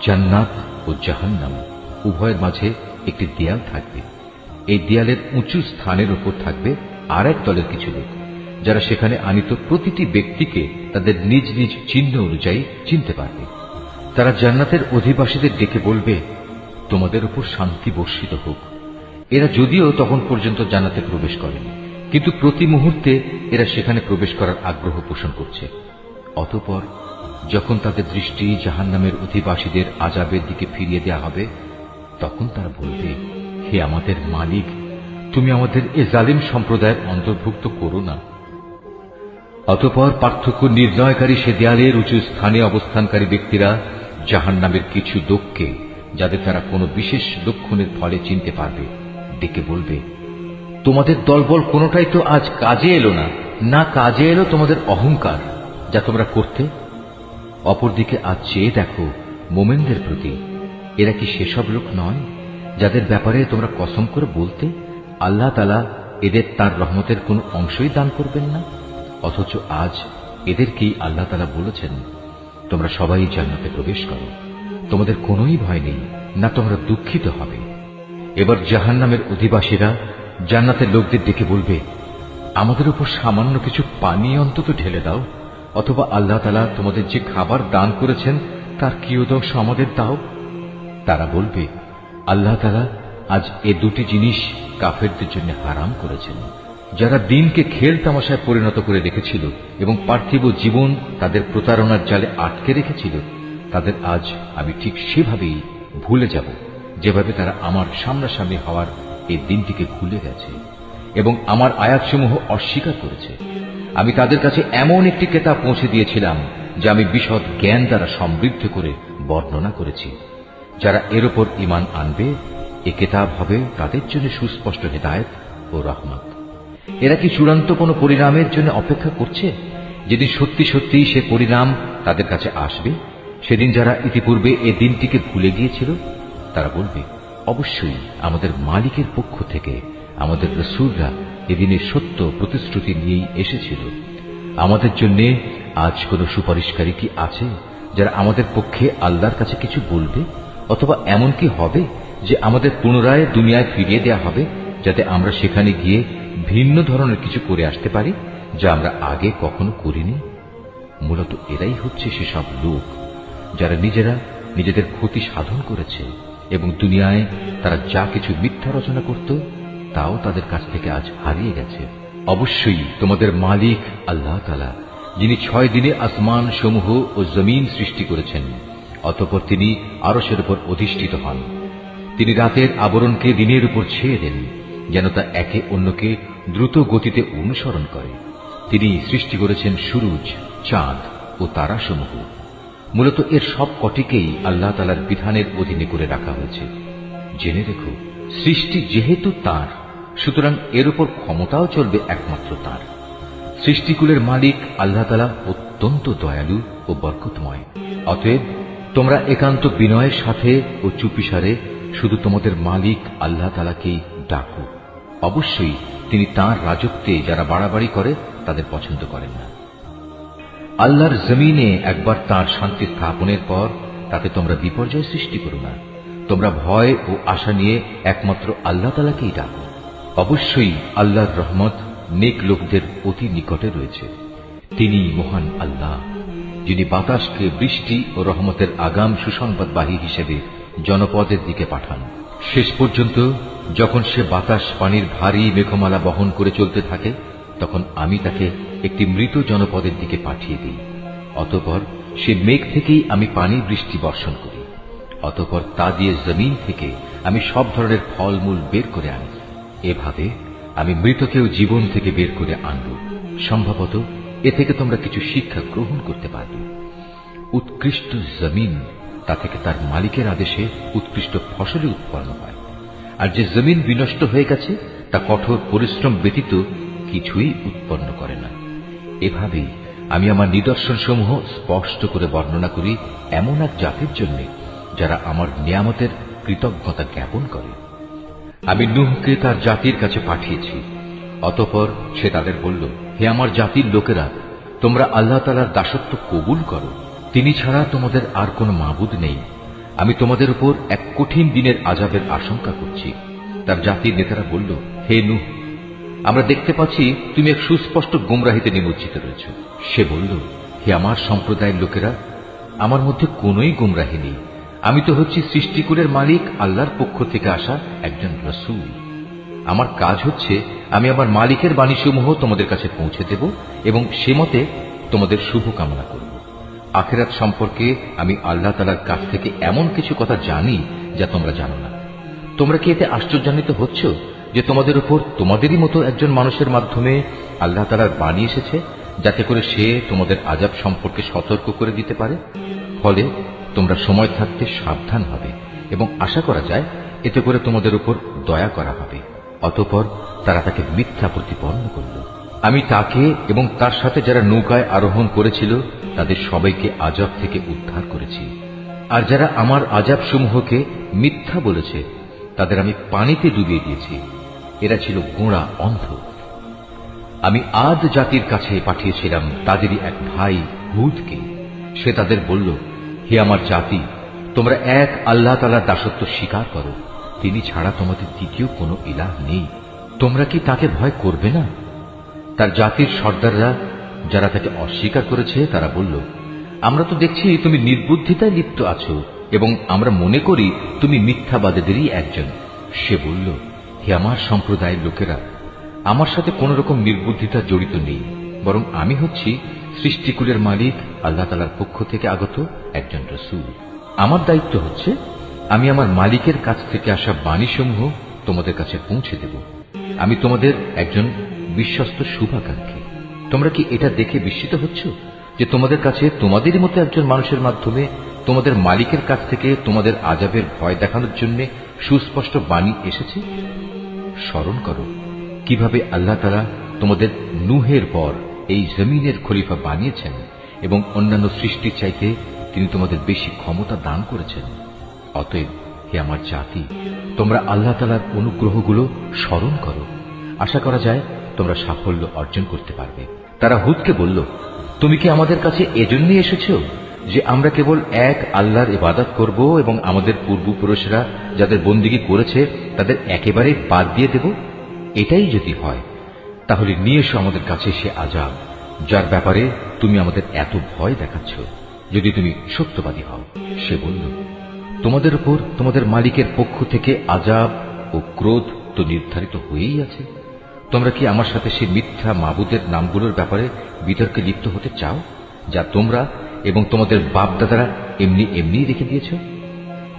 জান্নাত ও জাহান্নাম উভয়ের মাঝে একটি দেয়াল থাকবে। এই দেয়ালের উঁচু স্থানের উপর থাকবে আর এক দলের কিছু লোক, যারা সেখানে আনিত প্রতিটি ব্যক্তিকে তাদের নিজ নিজ চিহ্ন অনুযায়ী চিনতে পারবে। তারা জান্নাতের অধিবাসীদের ডেকে বলবে, তোমাদের উপর শান্তি বর্ষিত হোক। এরা যদিও তখন পর্যন্ত জান্নাতে প্রবেশ করেনি, কিন্তু প্রতি মুহূর্তে এরা সেখানে প্রবেশ করার আগ্রহ পোষণ করছে। অতঃপর যখন তাদের দৃষ্টি জাহান্নামের অধিবাসীদের আযাবের দিকে ফিরিয়ে দেওয়া হবে, তখন তারা বলবে, হে আমাদের মালিক, তুমি আমাদের এ জালিম সম্প্রদায়ের অন্তর্ভুক্ত করো না। অতঃপর পার্থক্য নির্ণয়কারী সে দেয়ালের উঁচু স্থানে অবস্থানকারী ব্যক্তিরা জাহান্নামের কিছু লোককে, যাদের তারা কোনো বিশেষ লক্ষণের ফলে চিনতে পারবে, ডেকে বলবে, তোমাদের দলবল কোনোটাই তো আজ কাজে এলো না, না কাজে এলো তোমাদের অহংকার যা তোমরা করতে। অপরদিকে আজ চেয়ে দেখো মোমেনদের প্রতি, এরা কি সেসব লোক নয় যাদের ব্যাপারে তোমরা কসম করে বলতে, আল্লাহ তাআলা এদের তার রহমতের কোন অংশই দান করবেন না, অথচ আজ এদেরকেই আল্লাহ তাআলা বলেছেন, তোমরা সবাই জান্নাতে প্রবেশ করো, তোমাদের কোনোই ভয় নেই, না তোমরা দুঃখিত হবে। এবার জাহান্নামের অধিবাসীরা জান্নাতের লোকদের ডেকে বলবে, আমাদের উপর সামান্য কিছু পানি অন্তত ঢেলে দাও, অথবা আল্লাহ তাআলা তোমাদের যে খাবার দান করেছেন তার কিয়দংশ আমাদের দাও। তারা বলবে, আল্লাহ তাআলা আজ এ দুটি জিনিস কাফেরদের জন্য হারাম করেছেন। যারা দিনকে খেল তামাশায় পরিণত করে রেখেছিল এবং পার্থিব জীবন তাদের প্রতারণার জালে আটকে রেখেছিল, তাদের আজ আমি ঠিক সেভাবেই ভুলে যাব যেভাবে তারা আমার সামনাসামনি হওয়ার এই দিনটিকে ভুলে গেছে এবং আমার আয়াতসমূহ অস্বীকার করেছে। আমি তাদের কাছে এমন একটি কিতাব পৌঁছে দিয়েছিলাম যা আমি বিশদ জ্ঞান দ্বারা সমৃদ্ধ করে বর্ণনা করেছি। যারা এর উপর ঈমান আনবে, এ কিতাব হবে তাদের জন্য সুস্পষ্ট হেদায়েত ও রহমত। এরা কি চূড়ান্ত কোন পরিণামের জন্য অপেক্ষা করছে, যেদিন সত্যি সত্যি সে পরিণাম তাদের কাছে আসবে? সেদিন যারা ইতিপূর্বে এ দিনটিকে ভুলে গিয়েছিল, তারা বলবে, অবশ্যই আমাদের মালিকের পক্ষ থেকে আমাদের রাসূলরা এদিনের সত্য প্রতিশ্রুতি নিয়েই এসেছিল। আমাদের জন্য আজ কোন সুপারিশকারী কি আছে যারা আমাদের পক্ষে আল্লাহর কাছে কিছু বলবে? অথবা এমন কি হবে যে আমাদের পুনরায় দুনিয়ায় ফিরিয়ে দেয়া হবে, যাতে আমরা সেখানে গিয়ে ভিন্ন ধরনের কিছু করে আসতে পারি যা আমরা আগে কখনো করিনি? মূলত এরাই হচ্ছে সেসব লোক যারা নিজেরা নিজেদের ক্ষতি সাধন করেছে এবং দুনিয়ায় তারা যা কিছু মিথ্যা রচনা করত তাও তাদের কাছ থেকে আজ হারিয়ে গেছে। অবশ্যই তোমাদের মালিক আল্লাহ তাআলা, যিনি 6 দিনে আসমান সমূহ ও জমিন সৃষ্টি করেছেন, অতঃপর তিনি আরশের উপর অধিষ্ঠিত হন। তিনি রাতের আবরণকে দিনের উপর ছেয়ে দেন যেন তা একে অন্যকে দ্রুত গতিতে অনুসরণ করে। তিনি সৃষ্টি করেছেন সূরজ, চাঁদ ও তারাসমূহ। মূলত এর সব কটিকেই আল্লাহ তাআলার বিধানের অধীনে করে রাখা হয়েছে। জেনে রেখো, সৃষ্টি যেহেতু তাঁর, সুতরাং এর উপর ক্ষমতাও চলবে একমাত্র তাঁর। সৃষ্টিকুলের মালিক আল্লাহ তাআলা অত্যন্ত দয়ালু ও বরকতময়। অতএব তোমরা একান্ত বিনয়ের সাথে ও চুপিসারে শুধু তোমাদের মালিক আল্লাহ তাআলাকেই ডাকো। অবশ্যই তিনি তাঁর রাজত্বে যারা বাড়াবাড়ি করে তাদের পছন্দ করেন না। আল্লাহর জমিনে একবার তাঁর শান্তি স্থাপনের পর তাতে তোমরা বিপর্যয় সৃষ্টি করো না। তোমরা ভয় ও আশা নিয়ে একমাত্র আল্লাহ তাআলাকেই ডাকো। অবশ্যই আল্লাহর রহমত নেক লোকদের অতি নিকটে রয়েছে। তিনি মহান আল্লাহ, যিনি বাতাসকে বৃষ্টি ও রহমতের আগাম সুসংবাদবাহী হিসেবে জনপদের দিকে পাঠান। শেষ পর্যন্ত যখন সে বাতাস পানির ভারী মেঘমালা বহন করে চলতে থাকে, তখন আমি তাকে একটি মৃত জনপদের দিকে পাঠিয়ে দিই। অতঃপর সে মেঘ থেকেই আমি পানি বৃষ্টি বর্ষণ করি। অতঃপর তা দিয়ে জমিন থেকে আমি সব ধরনের ফলমূল বের করে আনি। এভাবে আমি মৃতকেও জীবন থেকে বের করে আনব। সম্ভবত এ থেকে তোমরা কিছু শিক্ষা গ্রহণ করতে পারবে। উৎকৃষ্ট জমিন, তা থেকে তার মালিকের আদেশে উৎকৃষ্ট ফসলই উৎপন্ন হয়। আর যে জমিন বিনষ্ট হয়ে গেছে তা কঠোর পরিশ্রম ব্যতীত কিছুই উৎপন্ন করে না। এভাবেই আমি আমার নিদর্শনসমূহ স্পষ্ট করে বর্ণনা করি এমন এক জাতির জন্য যারা আমার নিয়ামতের কৃতজ্ঞতা জ্ঞাপন করে। আমি নূহকে তার জাতির কাছে পাঠিয়েছি। অতঃপর সে তাদের বলল, হে আমার জাতির লোকেরা, তোমরা আল্লাহ তাআলার দাসত্ব কবুল করো। তিনি ছাড়া তোমাদের আর কোনো মাবুদ নেই। আমি তোমাদের উপর এক কঠিন দিনের আযাবের আশঙ্কা করছি। তার জাতির নেতারা বলল, হে নূহ, আমরা দেখতে পাচ্ছি তুমি এক সুস্পষ্ট গোমরাহিতে নিমজ্জিত রয়েছ। সে বলল, হে আমার সম্প্রদায়ের লোকেরা, আমার মধ্যে কোনোই গোমরাহি নেই। আমি তো হচ্ছি সৃষ্টিকুলের মালিক আল্লাহর পক্ষ থেকে আসা একজন রাসূল। আমার কাজ হচ্ছে আমি আমার মালিকের বাণীসমূহ তোমাদের কাছে পৌঁছে দেব এবং সে মতে তোমাদের শুভ কামনা করব। আখিরাত সম্পর্কে আমি আল্লাহ তাআলার কাছ থেকে এমন কিছু কথা জানি যা তোমরা জানো না। তোমরা কি এতে আশ্চর্যান্বিত হচ্ছ যে তোমাদের উপর তোমাদেরই মতো একজন মানুষের মাধ্যমে আল্লাহ তাআলার বাণী এসেছে, যাতে করে সে তোমাদের আযাব সম্পর্কে সতর্ক করে দিতে পারে? ফলে তোমরা সময় থাকতে সাবধান হবে এবং আশা করা যায় এতে করে তোমাদের উপর দয়া করা হবে। অতঃপর তারা তাকে মিথ্যা প্রতিপন্ন করল। আমি তাকে এবং তার সাথে যারা নৌকায় আরোহণ করেছিল তাদের সবাইকে আযাব থেকে উদ্ধার করেছি। আর যারা আমার আযাব সমূহকে মিথ্যা বলেছে তাদের আমি পানিতে ডুবিয়ে দিয়েছি। এরা ছিল গোঁড়া অন্ধ। আমি আদ জাতির কাছে পাঠিয়েছিলাম তাদেরই এক ভাই হুদকে। সে তাদের বলল, হে আমার জাতি, তোমরা এক আল্লাহ তাআলার দাসত্ব স্বীকার করো। তিনি ছাড়া তোমাদের দ্বিতীয় কোনো ইলাহ নেই। তোমরা কি তাকে ভয় করবে না? তার জাতির সর্দাররা যারা তাকে অস্বীকার করেছে তারা বলল, আমরা তো দেখছি তুমি নির্বুদ্ধিতায় লিপ্ত আছো এবং আমরা মনে করি তুমি মিথ্যাবাদীদেরই একজন। সে বলল, হে আমার সম্প্রদায়ের লোকেরা, আমার সাথে কোন রকম নির্বুদ্ধিতা জড়িত নেই, বরং আমি হচ্ছি সৃষ্টিকুলের মালিক আল্লাহ তাআলার পক্ষ থেকে আগত একজন রাসূল। আমার দায়িত্ব হচ্ছে আমি আমার মালিকের কাছ থেকে আসা বাণীসমূহ তোমাদের কাছে পৌঁছে দেব। আমি তোমাদের একজন বিশ্বস্ত শুভাকাঙ্ক্ষী। তোমরা কি এটা দেখে বিস্মিত হচ্ছ যে তোমাদের কাছে তোমাদেরই মতো একজন মানুষের মাধ্যমে তোমাদের মালিকের কাছ থেকে তোমাদের আযাবের ভয় দেখানোর জন্য সুস্পষ্ট বাণী এসেছে? স্মরণ করো কিভাবে আল্লাহ তাআলা তোমাদের নূহের পর এই জমিনের খলিফা বানিয়েছেন এবং অন্যান্য সৃষ্টির চাইতে তিনি তোমাদের বেশি ক্ষমতা দান করেছেন। অতএব হে আমার জাতি, তোমরা আল্লাহ তাআলার অনুগ্রহগুলো স্মরণ করো। আশা করা যায় তোমরা সাফল্য অর্জন করতে পারবে। তারা হুদকে বলল, তুমি কি আমাদের কাছে এজন্যই এসেছ যে আমরা কেবল এক আল্লাহর ইবাদত করব এবং আমাদের পূর্বপুরুষরা যাদের বন্দিগি করেছে তাদের একেবারে বাদ দিয়ে দেব? এটাই যদি হয় তাহলে নিয়ে এসো আমাদের কাছে সে আযাব যার ব্যাপারে তুমি আমাদের এত ভয় দেখাচ্ছ, যদি তুমি সত্যবাদী হও। সে বলল, তোমাদের উপর তোমাদের মালিকের পক্ষ থেকে আযাব ও ক্রোধ তো নির্ধারিত হয়েই আছে। তোমরা কি আমার সাথে সেই মিথ্যা মাবুদের নামগুলোর ব্যাপারে বিতর্কে লিপ্ত হতে চাও, যা তোমরা এবং তোমাদের বাপ দাদারা এমনি এমনি রেখে দিয়েছ,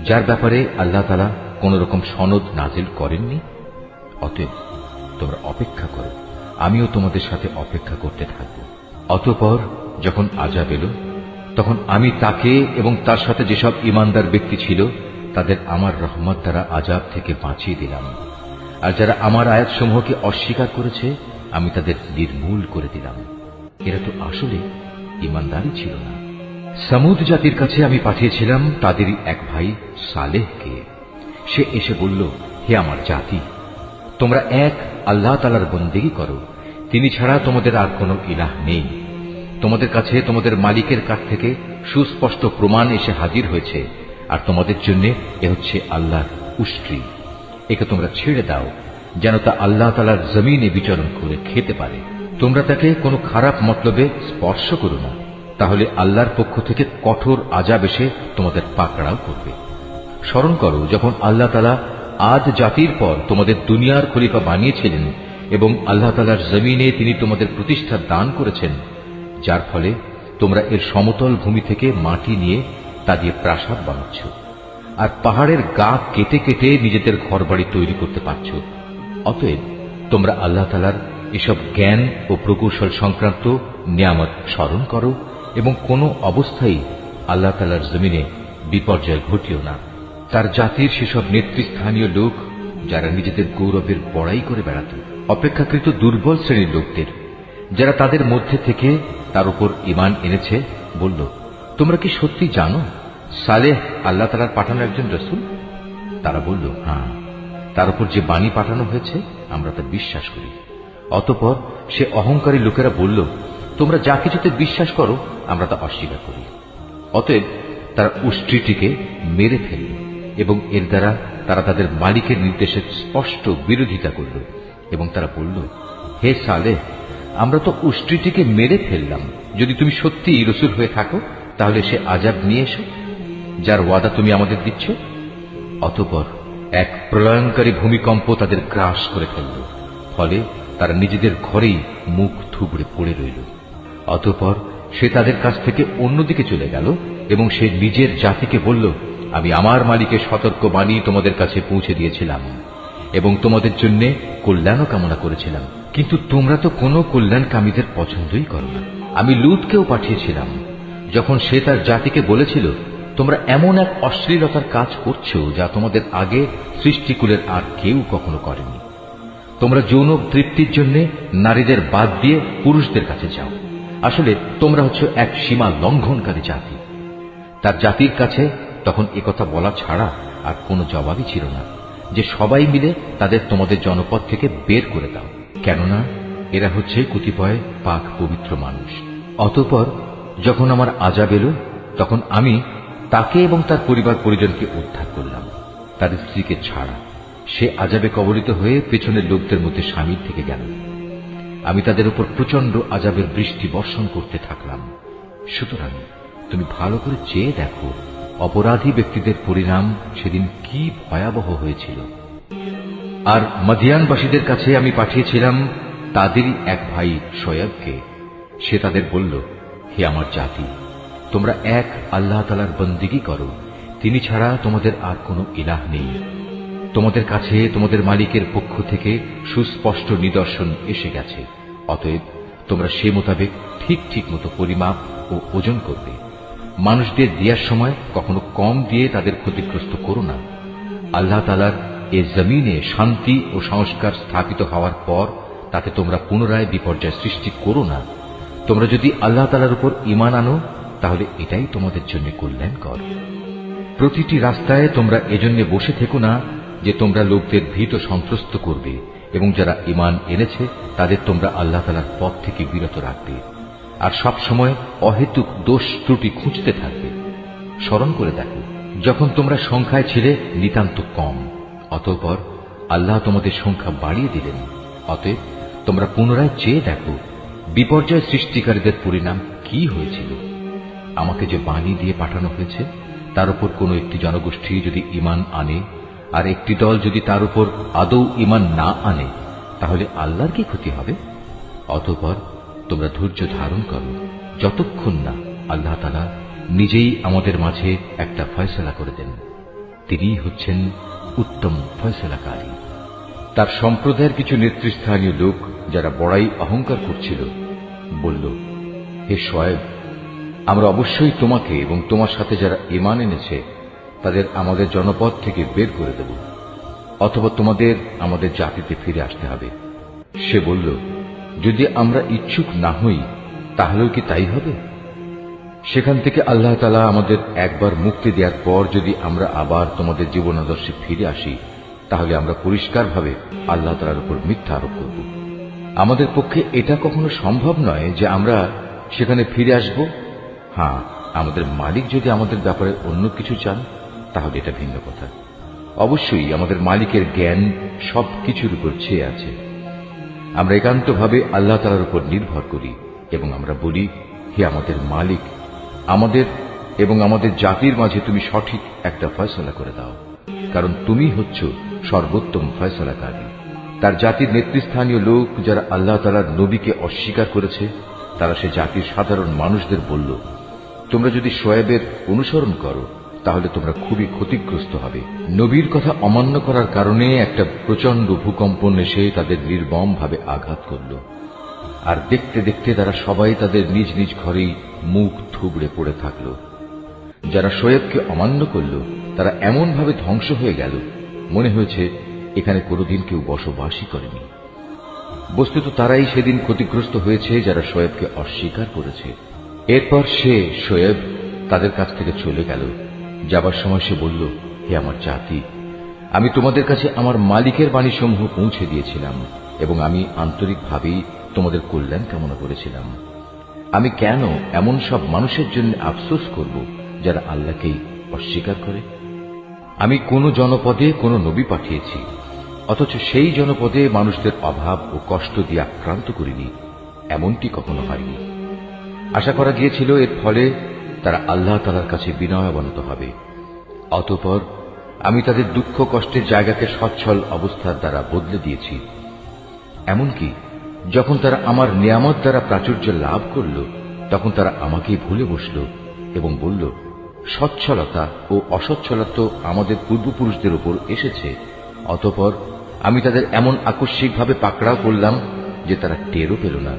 যার ব্যাপারে আল্লাহ তাআলা কোন রকম সনদ নাজিল করেননি? অতএব তোমরা অপেক্ষা করো, আমিও তোমাদের সাথে অপেক্ষা করতে থাকব। অতঃপর যখন আযাব এলো তখন আমি তাকে এবং তার সাথে যেসব ঈমানদার ব্যক্তি ছিল তাদের আমার রহমত দ্বারা আযাব থেকে বাঁচিয়ে দিলাম। আর যারা আমার আয়াতসমূহকে অস্বীকার করেছে আমি তাদের নির্মূল করে দিলাম। এরা তো আসলে ঈমানদারই ছিল না। সামুদ জাতির কাছে আমি পাঠিয়েছিলাম তাদেরই এক ভাই সালেহকে। সে এসে বলল, হে আমার জাতি, তোমরা এক আল্লাহ তাআলার বন্দেগী করো। তিনি ছাড়া তোমাদের আর কোনো ইলাহ নেই। তোমাদের কাছে তোমাদের মালিকের কাছ থেকে সুস্পষ্ট প্রমাণ এসে হাজির হয়েছে, আর তোমাদের জন্য এ হচ্ছে আল্লাহর উষ্ট্রি। একে তোমরা ছেড়ে দাও যেন তা আল্লাহ তাআলার জমিনে বিচরণ করে খেতে পারে। তোমরা তাকে কোনো খারাপ মতলবে স্পর্শ করো না, তাহলে আল্লাহর পক্ষ থেকে কঠোর আযাব এসে তোমাদের পাকড়াও করবে। স্মরণ করো যখন আল্লাহ তাআলা আদ জাতির পর তোমাদের দুনিয়ার খলিফা বানিয়েছিলেন এবং আল্লাহ তাআলার জমিনে তিনি তোমাদের প্রতিষ্ঠা দান করেছেন, যার ফলে তোমরা এর সমতল ভূমি থেকে মাটি নিয়ে তা দিয়ে প্রাসাদ বানাচ্ছ, আর পাহাড়ের গা কেটে কেটে নিজেদের ঘরবাড়ি তৈরি করতে পারছ। অতএব তোমরা আল্লাহ তাআলার এসব জ্ঞান ও প্রকৌশল সংক্রান্ত নিয়ামত স্মরণ করো এবং কোনো অবস্থায় আল্লাহ তাআলার জমিনে বিপর্যয় ঘটিও না। তার জাতির সেসব নেতৃস্থানীয় লোক যারা নিজেদের গৌরবের বড়াই করে বেড়াত, অপেক্ষাকৃত দুর্বল শ্রেণীর লোকদের যারা তাদের মধ্যে থেকে তার উপর ঈমান এনেছে, বলল, তোমরা কি সত্যি জানো সালেহ আল্লাহ তাআলার পাঠানো একজন রাসূল? তারা বলল, হ্যাঁ, তার উপর যে বাণী পাঠানো হয়েছে আমরা তা বিশ্বাস করি। অতঃপর সে অহংকারী লোকেরা বলল, তোমরা যা কিছুতে বিশ্বাস করো আমরা তা অস্বীকার করি। অতএব তারা উষ্ট্রীটিকে মেরে ফেলল এবং এর দ্বারা তারা তাদের মালিকের নির্দেশের স্পষ্ট বিরোধিতা করল এবং তারা বলল, হে সালেহ, আমরা তো উষ্ট্রীটিকে মেরে ফেললাম। যদি তুমি সত্যিই রসূল হয়ে থাকো তাহলে সে আযাব নিয়ে এসো যার ওয়াদা তুমি আমাদের দিচ্ছ। অতঃপর এক প্রলয়ঙ্কারী ভূমিকম্প তাদের গ্রাস করে ফেলল, ফলে তারা নিজেদের ঘরেই মুখ থুবড়ে পড়ে রইল। অতঃপর সে তাদের কাছ থেকে অন্যদিকে চলে গেল এবং সে নিজের জাতিকে বলল, আমি আমার মালিকের সতর্কবাণী তোমাদের কাছে পৌঁছে দিয়েছিলাম এবং তোমাদের জন্য কল্যাণও কামনা করেছিলাম, কিন্তু তোমরা তো কোনো কল্যাণকামীদের পছন্দই করো না। আমি লূতকেও পাঠিয়েছিলাম যখন সে তার জাতিকে বলেছিল, তোমরা এমন এক অশ্লীলতার কাজ করছো যা তোমাদের আগে সৃষ্টিকুলের আর কেউ কখনো করেনি। তোমরা যৌন তৃপ্তির জন্য নারীদের বাদ দিয়ে পুরুষদের কাছে যাও। আসলে তোমরা হচ্ছ এক সীমা লঙ্ঘনকারী জাতি। তার জাতির কাছে তখন একথা বলা ছাড়া আর কোনো জবাবই ছিল না যে সবাই মিলে তাদের তোমাদের জনপদ থেকে বের করে দাও, কেননা এরা হচ্ছে কতিপয় পাক পবিত্র মানুষ। অতঃপর যখন আমার আযাব এলো তখন আমি তাকে এবং তার পরিবার পরিজনকে উদ্ধার করলাম, তার স্ত্রীকে ছাড়া। সে আযাবে কবলিত হয়ে পেছনের লোকদের মধ্যে শামিল থেকে গেল। আমি তাদের উপর প্রচন্ড আযাবের বৃষ্টি বর্ষণ করতে থাকলাম। সুতরাং তুমি ভালো করে চেয়ে দেখো অপরাধী ব্যক্তিদের পরিণাম সেদিন কি ভয়াবহ হয়েছিল। আর মদিয়ানবাসীদের কাছে আমি পাঠিয়েছিলাম তাদেরই এক ভাই শোয়েবকে। সে তাদের বলল, হে আমার জাতি, তোমরা এক আল্লাহ তাআলার বন্দেগী করো, তিনি ছাড়া তোমাদের আর কোনো ইলাহ নেই। তোমাদের কাছে তোমাদের মালিকের পক্ষ থেকে সুস্পষ্ট নিদর্শন এসে গেছে, অতএব তোমরা সে মোতাবেক ঠিক ঠিক মতো পরিমাপ ও ওজন করবে। মানুষদের দেওয়ার সময় কখনো কম দিয়ে তাদের ক্ষতিগ্রস্ত করো না। আল্লাহ তাআলার এ জমিনে শান্তি ও সংস্কার স্থাপিত হওয়ার পর তাতে তোমরা পুনরায় বিপর্যয় সৃষ্টি করো না। তোমরা যদি আল্লাহ তাআলার উপর ঈমান আনো তাহলে এটাই তোমাদের জন্য কল্যাণকর। প্রতিটি রাস্তায় তোমরা এজন্য বসে থেকো না যে তোমরা লোকদের ভীত সন্ত্রস্ত করবে এবং যারা ঈমান এনেছে তাদের তোমরা আল্লাহ তাআলার পথ থেকে বিরত রাখবে আর সব সময় অহেতুক দোষ ত্রুটি খুঁজতে থাকবে। স্মরণ করে দেখো, যখন তোমরা সংখ্যায় ছিলে নিতান্ত কম, অতঃপর আল্লাহ তোমাদের সংখ্যা বাড়িয়ে দিলেন। অতএব তোমরা পুনরায় চেয়ে দেখো বিপর্যয় সৃষ্টিকারীদের পরিণাম কি হয়েছিল। আমাকে যে বাণী দিয়ে পাঠানো হয়েছে তার উপর কোন একটি জনগোষ্ঠী যদি ঈমান আনে আর একটি দল যদি তার উপর আদৌ ঈমান না আনে তাহলে আল্লাহর কি ক্ষতি হবে? অতঃপর তোমরা ধৈর্য ধারণ করো যতক্ষণ না আল্লাহ তাআলা নিজেই আমাদের মাঝে একটা ফয়সালা করে দেন। তিনিই হচ্ছেন উত্তম ফয়সালাকারী। তার সম্প্রদায়ের কিছু নেতৃস্থানীয় লোক যারা বড়াই অহংকার করছিল বলল, হে শোয়েব, আমরা অবশ্যই তোমাকে এবং তোমার সাথে যারা ঈমান এনেছে তাদের আমাদের জনপদ থেকে বের করে দেব, অথবা তোমাদের আমাদের জাতিতে ফিরে আসতে হবে। সে বলল, যদি আমরা ইচ্ছুক না হই তাহলেও কি তাই হবে? সেখান থেকে আল্লাহ তাআলা আমাদের একবার মুক্তি দেওয়ার পর যদি আমরা আবার তোমাদের জীবনাদর্শে ফিরে আসি তাহলে আমরা পরিষ্কারভাবে আল্লাহ তাআলার উপর মিথ্যা আরোপ করব। আমাদের পক্ষে এটা কখনো সম্ভব নয় যে আমরা সেখানে ফিরে আসব। হ্যাঁ, আমাদের মালিক যদি আমাদের ব্যাপারে অন্য কিছু চান তাহলে এটা ভিন্ন কথা। অবশ্যই আমাদের মালিকের জ্ঞান সব কিছুর উপর ছেয়ে আছে। আমরা একান্তভাবে আল্লাহ তাআলার উপর নির্ভর করি এবং আমরা বলি, হে আমাদের মালিক, আমাদের এবং আমাদের জাতির মাঝে তুমি সঠিক একটা ফয়সালা করে দাও, কারণ তুমি হচ্ছ সর্বোত্তম ফয়সালাকারী। তার জাতির নেতৃস্থানীয় লোক যারা আল্লাহ তাআলার নবীকে অস্বীকার করেছে তারা সে জাতির সাধারণ মানুষদের বলল, তোমরা যদি শোয়েবের অনুসরণ করো তাহলে তোমরা খুবই ক্ষতিগ্রস্ত হবে। নবীর কথা অমান্য করার কারণে একটা প্রচন্ড ভূকম্পন এসে তাদের নির্মম ভাবে আঘাত করল, আর দেখতে দেখতে তারা সবাই তাদের নিজ নিজ ঘরেই মুখ থুবড়ে পড়ে থাকল। যারা শোয়েবকে অমান্য করল তারা এমন ভাবে ধ্বংস হয়ে গেল মনে হয়েছে এখানে কোনোদিন কেউ বসবাসই করেনি। বস্তুত তারাই সেদিন ক্ষতিগ্রস্ত হয়েছে যারা শোয়েবকে অস্বীকার করেছে। এরপর সে শোয়েব তাদের কাছ থেকে চলে গেল। যাবার সময় সে বলল, হে আমার জাতি, আমি তোমাদের কাছে আমার মালিকের বাণীসমূহ পৌঁছে দিয়েছিলাম এবং আমি আন্তরিকভাবেই তোমাদের কল্যাণ কামনা করেছিলাম। আমি কেন এমন সব মানুষের জন্য আফসোস করব যারা আল্লাহকেই অস্বীকার করে? আমি কোন জনপদে কোন নবী পাঠিয়েছি, অথচ সেই জনপদে মানুষদের অভাব ও কষ্ট দিয়ে আক্রান্ত করিনি, এমনটি কখনো হয়নি। আশা করা গিয়েছিল এর ফলে তারা আল্লাহ তাআলার কাছে বিনয় অবনত হবে। অতঃপর আমি তাদের দুঃখ কষ্টের জায়গাকে সচ্ছল অবস্থার দ্বারা বদলে দিয়েছি। এমনকি যখন তারা আমার নিয়ামত দ্বারা প্রাচুর্য লাভ করল, তখন তারা আমাকেই ভুলে বসল এবং বলল, সচ্ছলতা ও অসচ্ছলতা আমাদের পূর্বপুরুষদের উপর এসেছে। অতঃপর আমি তাদের এমন আকস্মিকভাবে পাকড়াও করলাম যে তারা টেরও পেল না।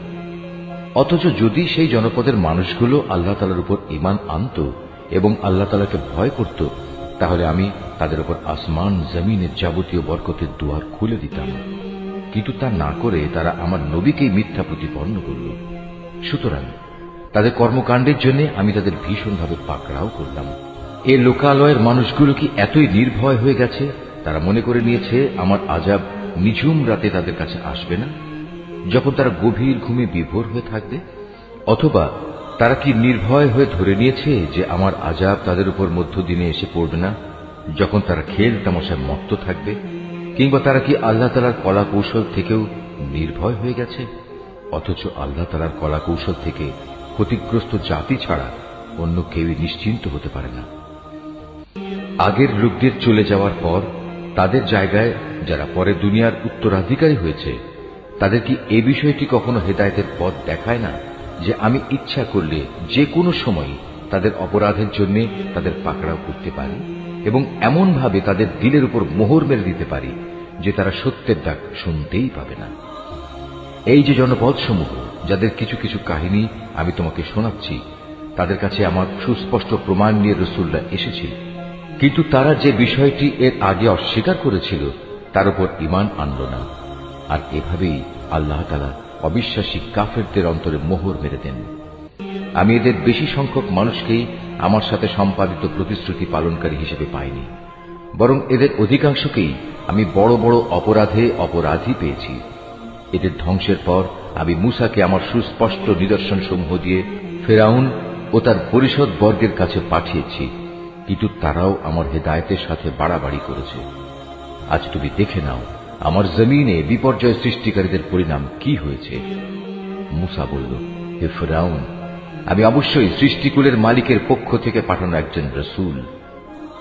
অথচ যদি সেই জনপদের মানুষগুলো আল্লাহ তাআলার উপর ঈমান আনত এবং আল্লাহ তাআলাকে ভয় করত, তাহলে আমি তাদের উপর আসমান জমিনের যাবতীয় বরকতের দুয়ার খুলে দিতাম। কিন্তু তা না করে তারা আমার নবীকেই মিথ্যা প্রতিপন্ন করল। সুতরাং তাদের কর্মকাণ্ডের জন্য আমি তাদের ভীষণভাবে পাকড়াও করলাম। এ লোকালয়ের মানুষগুলো কি এতই নির্ভয় হয়ে গেছে, তারা মনে করে নিয়েছে আমার আযাব নিঝুম রাতে তাদের কাছে আসবে না, যখন তারা গভীর ঘুমে বিভোর হয়ে থাকবে? অথবা তারা কি নির্ভয় হয়ে ধরে নিয়েছে যে আমার আযাব তাদের উপর মধ্যদিনে এসে পড়বে না, যখন তারা খেল তামাশায় মত্ত থাকবে? কিংবা তারা কি আল্লাহ তাআলার কলা কৌশল থেকেও নির্ভয় হয়ে গেছে? অথচ আল্লাহ তাআলার কলা কৌশল থেকে ক্ষতিগ্রস্ত জাতি ছাড়া অন্য কেউই নিশ্চিন্ত হতে পারে না। আগের লোকদের চলে যাওয়ার পর তাদের জায়গায় যারা পরে দুনিয়ার উত্তরাধিকারী হয়েছে, তাদের কি এ বিষয়টি কখনো হেদায়েতের পথ দেখায় না যে আমি ইচ্ছা করলে যে কোনো সময় তাদের অপরাধের জন্য তাদের পাকড়াও করতে পারি এবং এমন ভাবে তাদের দিলের উপর মোহর মেরে দিতে পারি যে তারা সত্যের ডাক শুনতেই পাবে না। এই যে জনপদ সমূহ, যাদের কিছু কিছু কাহিনী আমি তোমাকে শোনাচ্ছি, তাদের কাছে আমার সুস্পষ্ট প্রমাণ নিয়ে রাসূলরা এসেছিল, কিন্তু তারা যে বিষয়টি এর আগে অস্বীকার করেছিল তার উপর ঈমান আনল না। আর এভাবেই আল্লাহ তাআলা অবিশ্বাসী কাফেরদের অন্তরে মোহর মেরে দেন। আমি এদের বেশি সংখ্যক মানুষকেই আমার সাথে সম্পাদিত প্রতিশ্রুতি পালনকারী হিসেবে পাইনি, বরং এদের অধিকাংশকেই আমি বড় বড় অপরাধে অপরাধী পেয়েছি। এদের ধ্বংসের পর আমি মূসাকে আমার সুস্পষ্ট নিদর্শন সমূহ দিয়ে ফেরাউন ও তার পরিষদ বর্গের কাছে পাঠিয়েছি, কিন্তু তারাও আমার হেদায়েতের সাথে বাড়াবাড়ি করেছে। আজ তুমি দেখে নাও আমার জমিনে বিপর্যয় সৃষ্টিকারীদের পরিণাম কি হয়েছে। মূসা বলল, হে ফেরাউন, আমি অবশ্যই সৃষ্টিকুলের মালিকের পক্ষ থেকে পাঠানো একজন রাসূল।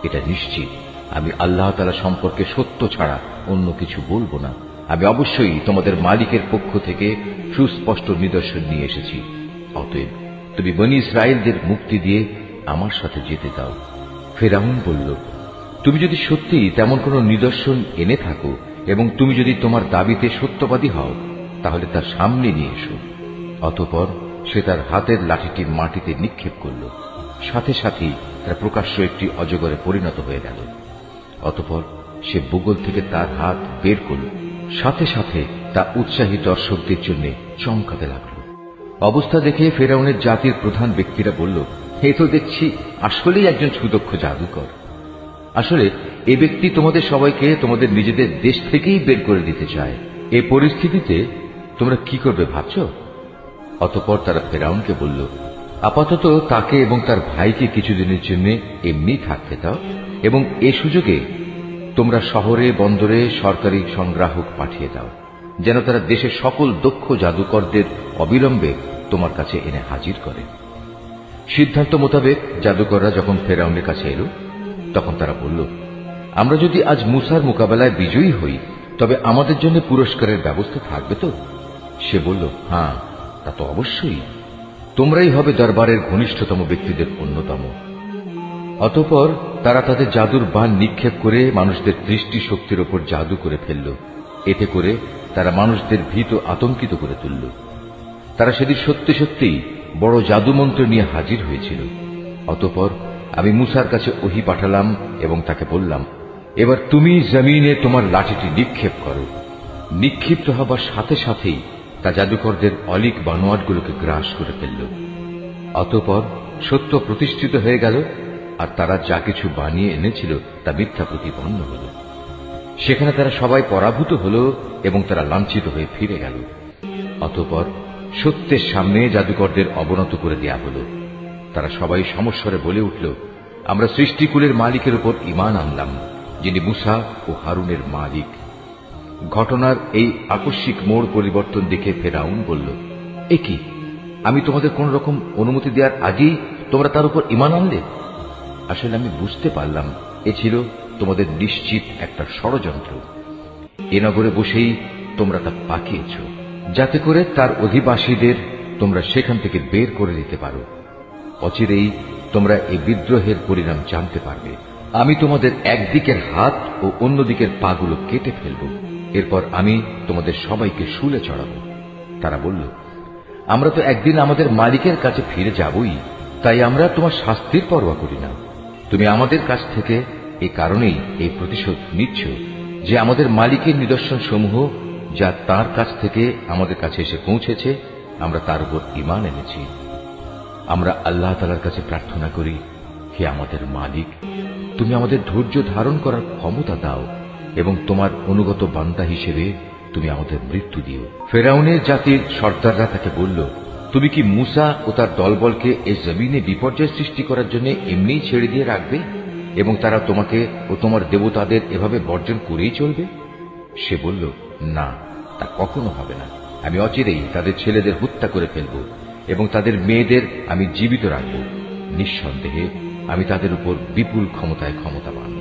এটা নিশ্চিত আমি আল্লাহ তাআলা সম্পর্কে সত্য ছাড়া অন্য কিছু বলবো না। আমি অবশ্যই তোমাদের মালিকের পক্ষ থেকে সুস্পষ্ট নিদর্শন নিয়ে এসেছি। অতএব তুমি বনী ইসরায়েলদের মুক্তি দিয়ে আমার সাথে যেতে দাও। ফেরাউন বলল, তুমি যদি সত্যি তেমন কোন নিদর্শন এনে থাকো এবং তুমি যদি তোমার দাবিতে সত্যবাদী হও, তাহলে তার সামনে নিয়ে এসো। অতঃপর সে তার হাতের লাঠিটি মাটিতে নিক্ষেপ করল, সাথে সাথেই তার প্রকাশ্য একটি অজগরে পরিণত হয়ে গেল। অতঃপর সে বুগল থেকে তার হাত বের করল, সাথে সাথে তা উৎসাহী দর্শকদের জন্য চমকাতে লাগল। অবস্থা দেখে ফেরাউনের জাতির প্রধান ব্যক্তিরা বলল, হে তো দেখছি আসলেই একজন সুদক্ষ জাদুকর। আসলে এ ব্যক্তি তোমাদের সবাইকে তোমাদের নিজেদের দেশ থেকেই বের করে দিতে চায়। এ পরিস্থিতিতে তোমরা কি করবে ভাবছ? অতঃপর তারা ফেরাউনকে বলল, আপাতত তাকে এবং তার ভাইকে কিছুদিনের জন্য এমনি থাকতে দাও এবং এ সুযোগে তোমরা শহরে বন্দরে সরকারি সংগ্রাহক পাঠিয়ে দাও, যেন তারা দেশের সকল দক্ষ জাদুকরদের অবিলম্বে তোমার কাছে এনে হাজির করে। সিদ্ধান্ত মোতাবেক জাদুকররা যখন ফেরাউনের কাছে এলো, তখন তারা বলল, আমরা যদি আজ মূসার মোকাবেলায় বিজয়ী হই, তবে আমাদের জন্য পুরস্কারের ব্যবস্থা থাকবে তো? সে বলল, হ্যাঁ, তা তো অবশ্যই। তোমরাই হবে দরবারের ঘনিষ্ঠতম ব্যক্তিদের অন্যতম। অতঃপর তারা তাদের জাদুর বাণ নিক্ষেপ করে মানুষদের দৃষ্টি শক্তির ওপর জাদু করে ফেলল। এতে করে তারা মানুষদের ভীত আতঙ্কিত করে তুলল। তারা সেদিন সত্যি সত্যিই বড় জাদুমন্ত্র নিয়ে হাজির হয়েছিল। অতঃপর আমি মূসার কাছে ওহী পাঠালাম এবং তাকে বললাম, এবার তুমি জমিনে তোমার লাঠিটি নিক্ষেপ করো। নিক্ষিপ্ত হবার সাথে সাথেই তা জাদুকরদের অলিক বানোয়াটগুলোকে গ্রাস করে ফেলল। অতঃপর সত্য প্রতিষ্ঠিত হয়ে গেল, আর তারা যা কিছু বানিয়ে এনেছিল তা মিথ্যা প্রতিপন্ন হল। সেখানে তারা সবাই পরাভূত হল এবং তারা লাঞ্ছিত হয়ে ফিরে গেল। অতঃপর সত্যের সামনে জাদুকরদের অবনত করে দেয়া হল। তারা সবাই সমস্বরে বলে উঠল, আমরা সৃষ্টিকুলের মালিকের উপর ঈমান আনলাম, যিনি মুসা ও হারুনের মালিক। ঘটনার এই আকস্মিক মোড় পরিবর্তন দেখে ফেরাউন বলল, এ কি, আমি তোমাদের কোন রকম অনুমতি দেওয়ার আগেই তোমরা তার উপর ঈমান আনলে? আসলে আমি বুঝতে পারলাম এ ছিল তোমাদের নিশ্চিত একটা ষড়যন্ত্র। এ নগরে বসেই তোমরা তা পাকিয়েছ, যাতে করে তার অধিবাসীদের তোমরা সেখান থেকে বের করে দিতে পারো। অচিরেই তোমরা এই বিদ্রোহের পরিণাম জানতে পারবে। আমি তোমাদের একদিকের হাত ও অন্যদিকের পাগুলো কেটে ফেলব, এরপর আমি তোমাদের সবাইকে শুলে চড়াবো। তারা বলল, আমরা তো একদিন আমাদের মালিকের কাছে ফিরে যাবই, তাই আমরা তোমার শাস্তির পরোয়া করি না। তুমি আমাদের কাছ থেকে এই কারণেই এই প্রতিশোধ নিচ্ছ যে আমাদের মালিকের নিদর্শন সমূহ যা তার কাছ থেকে আমাদের কাছে এসে পৌঁছেছে, আমরা তার উপর ঈমান এনেছি। আমরা আল্লাহ তাআলার কাছে প্রার্থনা করি, হে আমাদের মালিক, তুমি আমাদের ধৈর্য ধারণ করার ক্ষমতা দাও এবং তোমার অনুগত বান্দা হিসেবে তুমি আমাদের মৃত্যু দিও। ফেরাউনের জাতির সর্দাররা তাকে বলল, তুমি কি মুসা ও তার দলবলকে এই জমিনে বিপর্যয় সৃষ্টি করার জন্য এমনিই ছেড়ে দিয়ে রাখবে এবং তারা তোমাকে ও তোমার দেবতাদের এভাবে বর্জন করেই চলবে? সে বলল, না, তা কখনো হবে না। আমি অচিরেই তাদের ছেলেদের হত্যা করে ফেলব এবং তাদের মেয়েদের আমি জীবিত রাখব। নিঃসন্দেহে আমি তাদের উপর বিপুল ক্ষমতায় ক্ষমতাবান।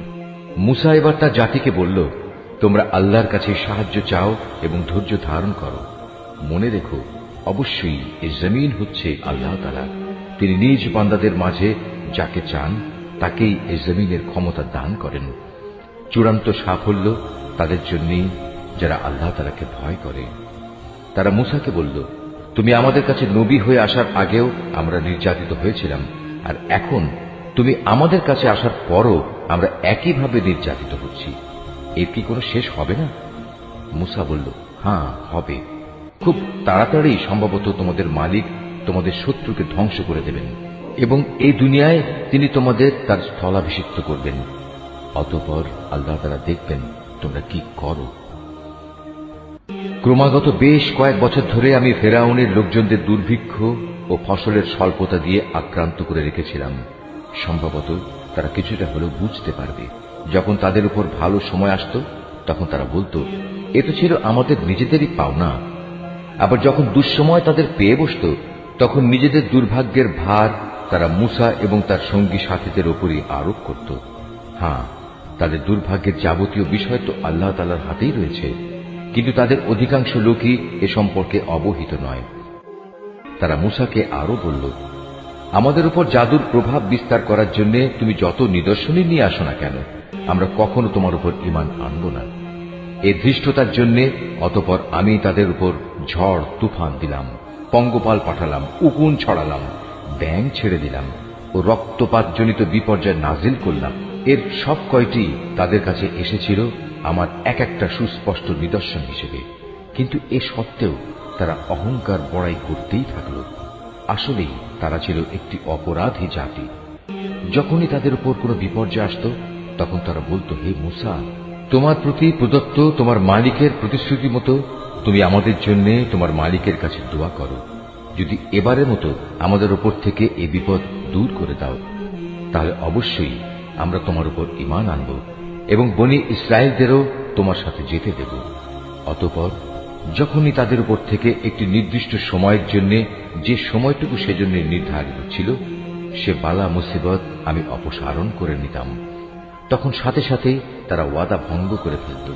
মুসা এবার তার জাতিকে বলল, তোমরা আল্লাহর কাছে সাহায্য চাও এবং ধৈর্য ধারণ করো। মনে রেখো, অবশ্যই এই জমিন হচ্ছে আল্লাহ তাআলা। তিনি নিজ বান্দাদের মাঝে যাকে চান তাকেই এই জমিনের ক্ষমতা দান করেন। চূড়ান্ত সাফল্য তাদের জন্যই যারা আল্লাহ তাআলাকে ভয় করে। তারা মুসাকে বলল, তুমি আমাদের কাছে নবী হয়ে আসার আগেও আমরা নির্যাতিত হয়েছিলাম, আর এখন তুমি আমাদের কাছে আসার পরও আমরা একইভাবে নির্যাতিত হচ্ছি। এর কি কোনো শেষ হবে না? মুসা বলল, হ্যাঁ হবে। খুব তাড়াতাড়ি সম্ভবত তোমাদের মালিক তোমাদের শত্রুকে ধ্বংস করে দেবেন এবং এই দুনিয়ায় তিনি তোমাদের তার স্থলাভিষিক্ত করবেন। অতঃপর আল্লাহ তাআলা দেখবেন তোমরা কি করো। ক্রমাগত বেশ কয়েক বছর ধরে আমি ফেরাউনের লোকজনদের দুর্ভিক্ষ ও ফসলের স্বল্পতা দিয়ে আক্রান্ত করে রেখেছিলাম। সম্ভবত তারা কিছুটা হলেও বুঝতে পারবে। যখন তাদের উপর ভালো সময় আসত তখন তারা বলতো, এ তো ছিল আমাদের নিজেদেরই পাওনা। আবার যখন দুঃসময় তাদের পেয়ে বসত তখন নিজেদের দুর্ভাগ্যের ভার তারা মুসা এবং তার সঙ্গী সাথীদের উপরই আরোপ করত। হ্যাঁ, তাদের দুর্ভাগ্যের যাবতীয় বিষয় তো আল্লাহ তাআলার হাতেই রয়েছে, কিন্তু তাদের অধিকাংশ লোকই এ সম্পর্কে অবহিত নয়। তারা মুসাকে আরো বলল, আমাদের উপর জাদুর প্রভাব বিস্তার করার জন্য তুমি যত নিদর্শনই নিয়ে আসো না কেন, আমরা কখনো তোমার উপর ঈমান আনব না। এই ধৃষ্টতার জন্য অতঃপর আমি তাদের উপর ঝড় তুফান দিলাম, পঙ্গপাল পাঠালাম, উকুন ছড়ালাম, ব্যাঙ ছেড়ে দিলাম ও রক্তপাতজনিত বিপর্যয় নাজিল করলাম। এর সব কয়টি তাদের কাছে এসেছিল আমার এক একটা সুস্পষ্ট নিদর্শন হিসেবে, কিন্তু এ সত্ত্বেও তারা অহংকার বড়াই করতেই থাকল। আসলেই তারা ছিল একটি অপরাধী জাতি। যখনই তাদের উপর কোনো বিপর্যয় আসত তখন তারা বলতো, হে মুসা, তোমার প্রতি প্রদত্ত তোমার মালিকের প্রতিশ্রুতি মতো তুমি আমাদের জন্য তোমার মালিকের কাছে দোয়া করো। যদি এবারের মতো আমাদের উপর থেকে এই বিপদ দূর করে দাও, তাহলে অবশ্যই আমরা তোমার উপর ঈমান আনব এবং বনী ইসরায়েলদেরও তোমার সাথে যেতে দেব। অতঃপর যখনই তাদের উপর থেকে একটি নির্দিষ্ট সময়ের জন্য যে সময়টুকু সেজন্য নির্ধারিত ছিল সে বালা মুসিবত আমি অপসারণ করে নিতাম, তখন সাথে সাথেই তারা ওয়াদা ভঙ্গ করে ফেলত।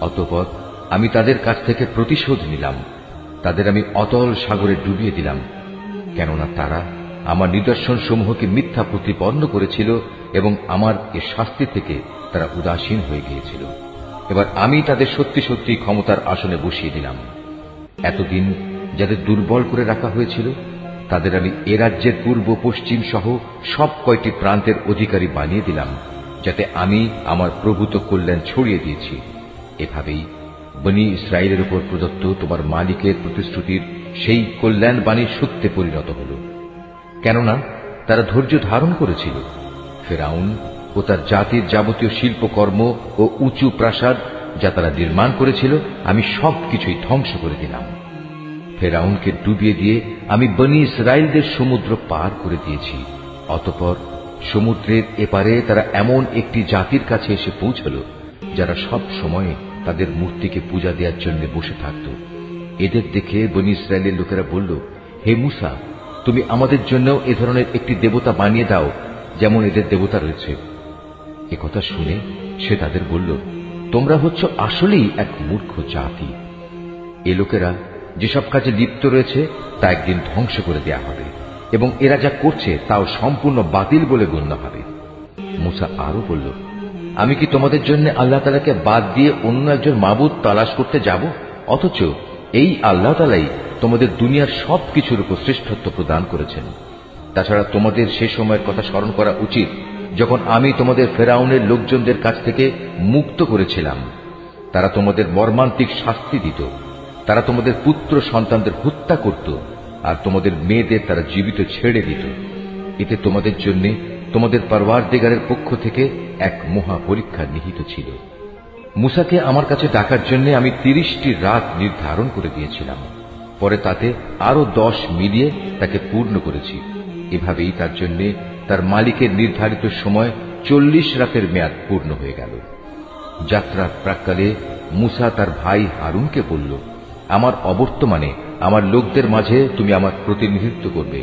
অতঃপর আমি তাদের কাছ থেকে প্রতিশোধ নিলাম, তাদের আমি অতল সাগরে ডুবিয়ে দিলাম, কেননা তারা আমার নিদর্শন সমূহকে মিথ্যা প্রতিপন্ন করেছিল এবং আমার এ শাস্তি থেকে তারা উদাসীন হয়ে গিয়েছিল। এবার আমি তাদের সত্যি সত্যি ক্ষমতার আসনে বসিয়ে দিলাম। এতদিন যাদের দুর্বল করে রাখা হয়েছিল তাদের আমি এ রাজ্যের পূর্ব পশ্চিম সহ সব কয়টি প্রান্তের অধিকারী বানিয়ে দিলাম, যাতে আমি আমার প্রভূত কল্যাণ ছড়িয়ে দিয়েছি। এভাবেই বনী ইসরায়েলের উপর প্রদত্ত তোমার মালিকের প্রতিশ্রুতির সেই কল্যাণ বাণী সত্যে পরিণত হল, কেননা তারা ধৈর্য ধারণ করেছিল। ফেরাউন ও তার জাতির যাবতীয় শিল্পকর্ম ও উঁচু প্রাসাদ যা তারা নির্মাণ করেছিল আমি সবকিছুই ধ্বংস করে দিলাম। ফেরাউনকে ডুবিয়ে দিয়ে আমি বনী ইসরায়েলদের সমুদ্র পার করে দিয়েছি। অতঃপর সমুদ্রের এপারে তারা এমন একটি জাতির কাছে এসে পৌঁছল যারা সব সময় তাদের মূর্তিকে পূজা দেওয়ার জন্য বসে থাকত। এদের দেখে বনী ইসরায়েলের লোকেরা বলল, হে মূসা, তুমি আমাদের জন্য এ ধরনের একটি দেবতা বানিয়ে দাও যেমন এদের দেবতা রয়েছে। একথা শুনে সে তাদের বলল, তোমরা হচ্ছ আসলেই এক মূর্খ জাতি। এ লোকেরা যেসব কাজে লিপ্ত রয়েছে তা একদিন ধ্বংস করে দেয়া হবে এবং এরা যা করছে তাও সম্পূর্ণ বাতিল বলে গণ্য হবে। মূসা আরো বলল, আমি কি তোমাদের জন্য আল্লাহ তাআলাকে বাদ দিয়ে অন্য একজন মাবুদ তালাশ করতে যাব? অথচ এই আল্লাহ তাআলাই তোমাদের দুনিয়ার সবকিছুর উপর শ্রেষ্ঠত্ব প্রদান করেছেন। তাছাড়া তোমাদের সে সময়ের কথা স্মরণ করা উচিত যখন আমি তোমাদের ফেরাউনের লোকজনদের কাছ থেকে মুক্ত করেছিলাম। তারা তোমাদের মর্মান্তিক শাস্তি দিত, তারা তোমাদের পুত্র সন্তানদের হত্যা করত আর তোমাদের মেয়েদের তারা জীবিত ছেড়ে দিত। এতে তোমাদের জন্য তোমাদের পরওয়ারদিগারের পক্ষ থেকে এক মহা পরীক্ষা নিহিত ছিল। মূসাকে আমার কাছে ডাকার জন্য আমি 30টি রাত নির্ধারণ করে দিয়েছিলাম, পরে তাতে আরো 10 মিলিয়ে তাকে পূর্ণ করেছি। এভাবেই তার জন্য তার মালিকের নির্ধারিত সময় 40 রাতের মেয়াদ পূর্ণ হয়ে গেল। যাত্রার প্রাক্কালে মূসা তার ভাই হারুনকে বলল, আমার অবর্তমানে আমার লোকদের মাঝে তুমি আমার প্রতিনিধিত্ব করবে,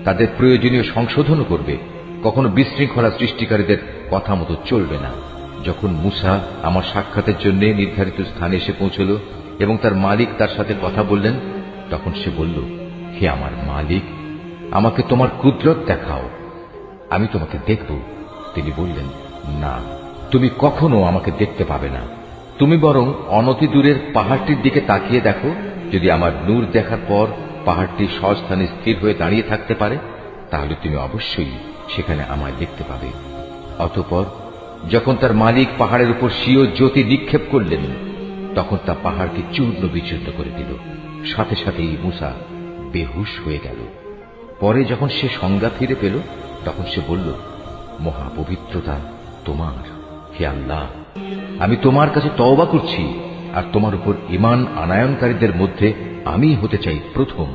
তাদের প্রয়োজনীয় সংশোধনও করবে, কখনো বিশৃঙ্খলা সৃষ্টিকারীদের কথা মতো চলবে না। যখন মূসা আমার সাক্ষাতের জন্য নির্ধারিত স্থানে এসে পৌঁছল এবং তার মালিক তার সাথে কথা বললেন, তখন সে বলল, হে আমার মালিক, আমাকে তোমার কুদরত দেখাও, আমি তোমাকে দেখব। তিনি বললেন, না, তুমি কখনো আমাকে দেখতে পাবে না। তুমি বরং অনতি দূরের পাহাড়টির দিকে তাকিয়ে দেখো, যদি আমার নূর দেখার পর পাহাড়টি স্বস্থানে স্থির হয়ে দাঁড়িয়ে থাকতে পারে তাহলে তুমি অবশ্যই সেখানে আমায় দেখতে পাবে। অতঃপর যখন তার মালিক পাহাড়ের উপর স্বীয় জ্যোতি নিক্ষেপ করলেন, তখন তা পাহাড়কে চূর্ণ বিচূর্ণ করে দিল। সাথে সাথেই মূসা বেহুশ হয়ে গেল। পরে যখন সে সংজ্ঞা ফিরে পেল, তখন সে বলল, মহাপবিত্রতা তোমার, হে আল্লাহ, আমি তোমার কাছে তওবা করছি আর তোমার উপর ঈমান আনায়নকারীদের মধ্যে আমি হতে চাই প্রথম।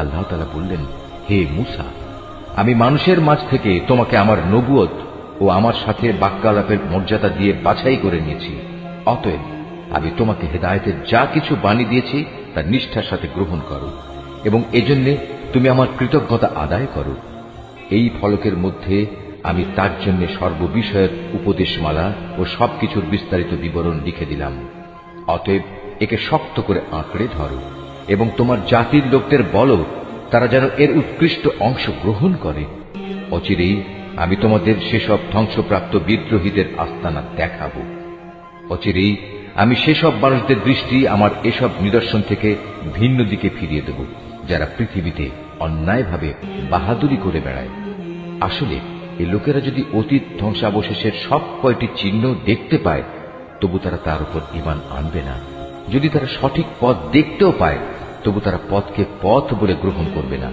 আল্লাহ তাআলা বললেন, হে মূসা, আমি মানুষের মাঝ থেকে তোমাকে আমার নবুয়ত ও আমার সাথে বাক্যালাপের মর্যাদা দিয়ে বাছাই করে নিয়েছি। অতএব আমি তোমাকে হেদায়েতের যা কিছু বাণী দিয়েছি তা নিষ্ঠার সাথে গ্রহণ করো এবং এজন্য তুমি আমার কৃতজ্ঞতা আদায় করো। এই ফলকের মধ্যে আমি তার জন্য সর্ববিষয়ের উপদেশমালা ও সবকিছুর বিস্তারিত বিবরণ লিখে দিলাম। অতএব একে শক্ত করে আঁকড়ে ধরো এবং তোমার জাতির লোকদের বলো তারা যেন এর উৎকৃষ্ট অংশ গ্রহণ করে। অচিরেই আমি তোমাদের সেসব ধ্বংসপ্রাপ্ত বিদ্রোহীদের আস্তানা দেখাব। অচিরেই আমি সেসব মানুষদের দৃষ্টি আমার এসব নিদর্শন থেকে ভিন্ন দিকে ফিরিয়ে দেব যারা পৃথিবীতে অন্যায়ভাবে বাহাদুরি করে বেড়ায়। আসলে এই লোকেরা যদি অতীত ধ্বংসাবশেষের সব কয়টি চিহ্ন দেখতে পায় তবু তারা তার উপর ঈমান আনবে না। যদি তারা সঠিক পথ দেখতেও পায় তবু তারা পথকে পথ বলে গ্রহণ করবে না।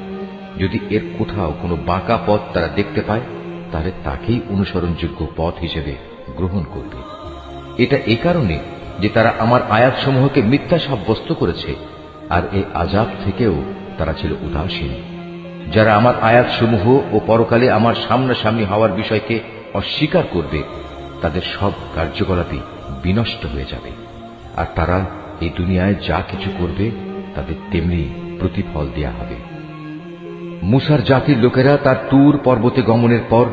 যদি এর কোথাও কোনো বাঁকা পথ তারা দেখতে পায় তাহলে তাকেই অনুসরণযোগ্য পথ হিসেবে গ্রহণ করবে। এটা এ কারণে যে তারা আমার আয়াতসমূহকে মিথ্যা সাব্যস্ত করেছে আর এই আযাব থেকেও তারা ছিল উদাসীন। যারা আমার আয়াতসমূহ ও পরকালে আমার সামনাসামনি হওয়ার বিষয়কে অস্বীকার করবে তাদের সব কার্যকলাপই বিনষ্ট হয়ে যাবে আর তারা এই দুনিয়ায় যা কিছু করবে তাদের তেমনি প্রতিফল দেয়া হবে। মূসার জাতির লোকেরা তার তুর পর্বতে গমনের পর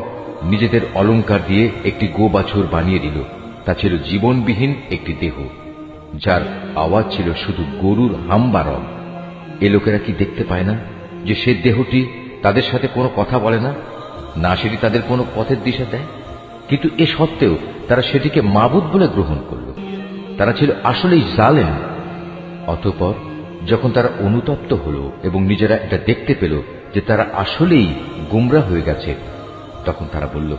নিজেদের অলংকার দিয়ে একটি গোবাছুর বানিয়ে দিল। তা ছিল জীবনবিহীন একটি দেহ, যার আওয়াজ ছিল শুধু গরুর হাম্বারম। এ লোকেরা কি দেখতে পায় না যে সে দেহটি তাদের সাথে কোনো কথা বলে না, না সেটি তাদের কোনো পথের দিশা দেয়? কিন্তু এ সত্ত্বেও তারা সেটিকে মাবুদ বলে গ্রহণ করল। তারা ছিল আসলেই জালেম। অতঃপর যখন তারা অনুতপ্ত হল এবং নিজেরা এটা দেখতে পেল যে তারা আসলেই গুমরা হয়ে গেছে, তখন তারা বলল,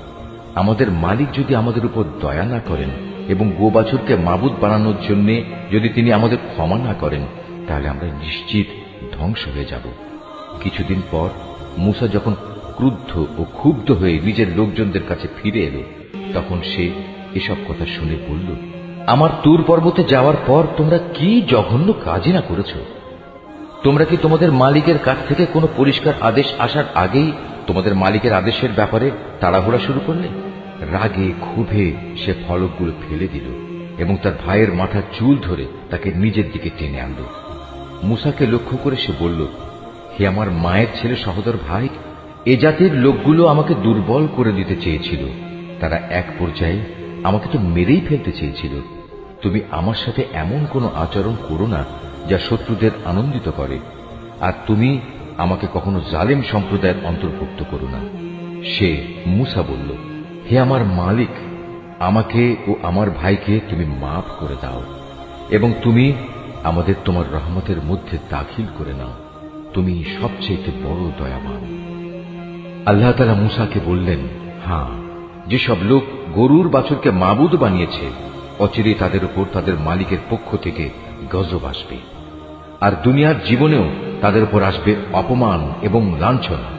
আমাদের মালিক যদি আমাদের উপর দয়া না করেন এবং গোবাছুরকে মাবুদ বানানোর জন্য যদি তিনি আমাদের ক্ষমা না করেন তাহলে আমরা নিশ্চিত ধ্বংস হয়ে যাব। কিছুদিন পর মূসা যখন ক্রুদ্ধ ও ক্ষুব্ধ হয়ে নিজের লোকজনদের কাছে ফিরে এলো, তখন সে এসব কথা শুনে বলল, আমার তুর পর্বতে যাওয়ার পর তোমরা কি জঘন্য কাজই না করেছ? তোমরা কি তোমাদের মালিকের কাছ থেকে কোনো পরিষ্কার আদেশ আসার আগেই তোমাদের মালিকের আদেশের ব্যাপারে তাড়াহুড়া শুরু করলে? রাগে ক্ষোভে সে ফলকগুলো ফেলে দিল এবং তার ভাইয়ের মাথার চুল ধরে তাকে নিজের দিকে টেনে আনল। মুসাকে লক্ষ্য করে সে বলল, হে আমার মায়ের ছেলে সহোদর ভাই, এ জাতির লোকগুলো আমাকে দুর্বল করে দিতে চেয়েছিল। তারা এক পর্যায়ে আমাকে তো মেরেই ফেলতে চেয়েছিল। তুমি আমার সাথে এমন কোনো আচরণ করো না যা শত্রুদের আনন্দিত করে, আর তুমি আমাকে কখনো জালেম সম্প্রদায়ের অন্তর্ভুক্ত করো না। সে মুসা বলল, হে আমার মালিক, আমাকে ও আমার ভাইকে তুমি মাফ করে দাও এবং তুমি আমাদের তোমার রহমতের মধ্যে দাখিল করে নাও। তুমি সবচেয়ে বড় দয়াবান। আল্লাহ তাআলা মুসাকে বললেন, হ্যাঁ, যেসব লোক গরুর বাছুরকে মাবুদ বানিয়েছে, অচিরেই তাদের উপর তাদের মালিকের পক্ষ থেকে গজব আসবে, আর দুনিয়ার জীবনেও তাদের উপর আসবে অপমান এবং লাঞ্ছনা।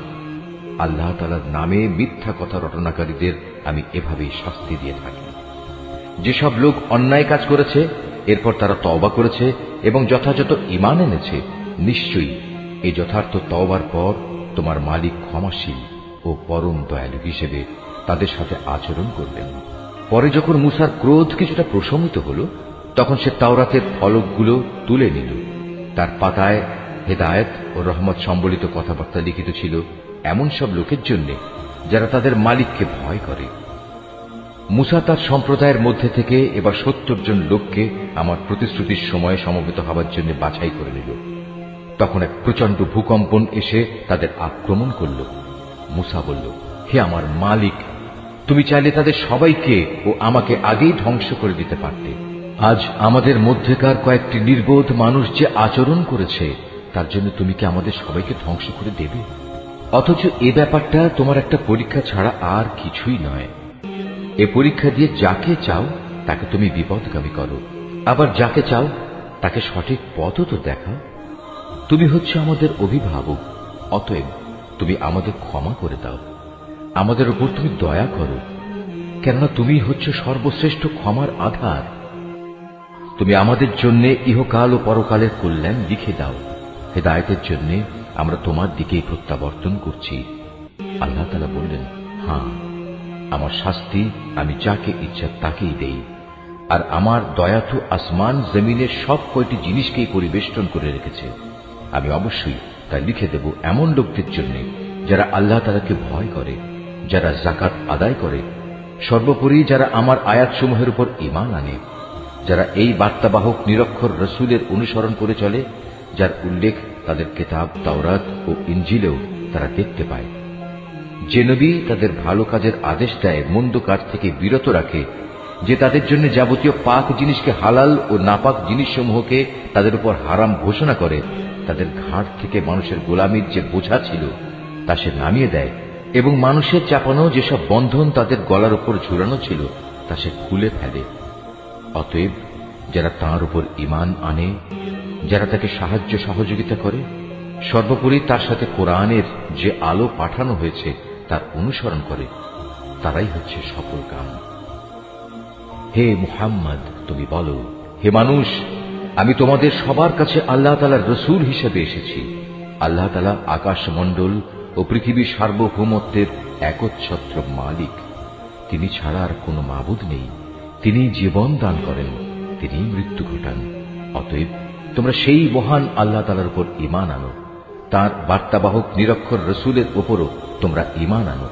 আল্লাহ তাআলার নামে মিথ্যা কথা রটনাকারীদের আমি এভাবেই শাস্তি দিয়ে থাকি। যেসব লোক অন্যায় কাজ করেছে, এরপর তারা তওবা করেছে এবং যথাযথ ঈমান এনেছে, নিশ্চয়ই এই যথার্থ তওবার পর তোমার মালিক ক্ষমাশীল ও পরম দয়ালু হিসেবে তাদের সাথে আচরণ করবেন। পরে যখন মুসার ক্রোধ কিছুটা প্রশমিত হল, তখন সে তাওরাতের ফলকগুলো তুলে নিল। তার পাতায় হেদায়েত ও রহমত সম্বলিত কথাবার্তা লিখিত ছিল এমন সব লোকের জন্য যারা তাদের মালিককে ভয় করে। মুসা তার সম্প্রদায়ের মধ্যে থেকে এবার ৭০ জন লোককে আমার প্রতিশ্রুতির সময়ে সমবেত হবার জন্য বাছাই করে নিল। তখন এক প্রচন্ড ভূকম্পন এসে তাদের আক্রমণ করল। মুসা বলল, হে আমার মালিক, তুমি চাইলে তাদের সবাইকে ও আমাকে আগেই ধ্বংস করে দিতে পারতে। আজ আমাদের মধ্যেকার কয়েকটি নির্বোধ মানুষ যে আচরণ করেছে, তার জন্য তুমি কি আমাদের সবাইকে ধ্বংস করে দেবে? অথচ এ ব্যাপারটা তোমার একটা পরীক্ষা ছাড়া আর কিছুই নয়। এ পরীক্ষা দিয়ে যাকে চাও তাকে তুমি বিপদগামী করো, আবার যাকে চাও তাকে সঠিক পথও তো দেখাও। তুমি হচ্ছে আমাদের অভিভাবক, অতএব তুমি আমাদের ক্ষমা করে দাও, আমাদের উপর তুমি দয়া করো, কেননা তুমি হচ্ছে সর্বশ্রেষ্ঠ ক্ষমার আধার। তুমি আমাদের জন্য ইহকাল ও পরকালের কল্যাণ লিখে দাও। হেদায়েতের জন্য আমরা তোমার দিকেই প্রত্যাবর্তন করছি। আল্লাহ তাআলা বললেন, হ্যাঁ, আমার শাস্তি আমি যাকে ইচ্ছা তাকেই দেই, আর আমার দয়া তো আসমান জমিনের সব কয়টি জিনিসকেই পরিবেষ্টন করে রেখেছে। আমি অবশ্যই তা লিখে দেব এমন লোকদের জন্য যারা আল্লাহ তাআলাকে ভয় করে, যারা যাকাত আদায় করে, সর্বোপরি যারা আমার আয়াতসমূহের উপর ঈমান আনে, যারা এই বার্তাবাহক নিরক্ষর রসুলের অনুসরণ করে চলে, যার উল্লেখ তাদের কিতাব তাওরাত ও ইনজিলেও তারা দেখতে পায়। যে নবী তাদের ভালো কাজের আদেশ দেয়, মন্দ কাজ থেকে বিরত রাখে, যে তাদের জন্য যাবতীয় পাক জিনিসকে হালাল ও নাপাক জিনিসসমূহকে তাদের উপর হারাম ঘোষণা করে, তাদের ঘাট থেকে মানুষের গোলামির যে বোঝা ছিল তা সে নামিয়ে দেয়, এবং মানুষের চাপানো যেসব বন্ধন তাদের গলার উপর ঝুলানো ছিল তা সে খুলে ফেলে। অতএব যারা তাঁর উপর ঈমান আনে, যারা তাকে সাহায্য সহযোগিতা করে, সর্বোপরি তার সাথে কোরআনের যে আলো পাঠানো হয়েছে তার অনুসরণ করে, তারাই হচ্ছে সফলকাম। হে মুহাম্মদ, তুমি বলো, হে মানুষ, আমি তোমাদের সবার কাছে আল্লাহ তাআলার রসূল হিসেবে এসেছি। আল্লাহ তাআলা আকাশমণ্ডল ও পৃথিবীর সার্বভৌমত্বের একচ্ছত্র মালিক। তিনি ছাড়া আর কোনো মাবুদ নেই। তিনি জীবন দান করেন, তিনি মৃত্যু ঘটান। অতএব তোমরা সেই মহান আল্লাহ তাআলার উপর ঈমান আনো, তাঁর বার্তাবাহক নিরক্ষর রসুলের উপরও তোমরা ঈমান আনো,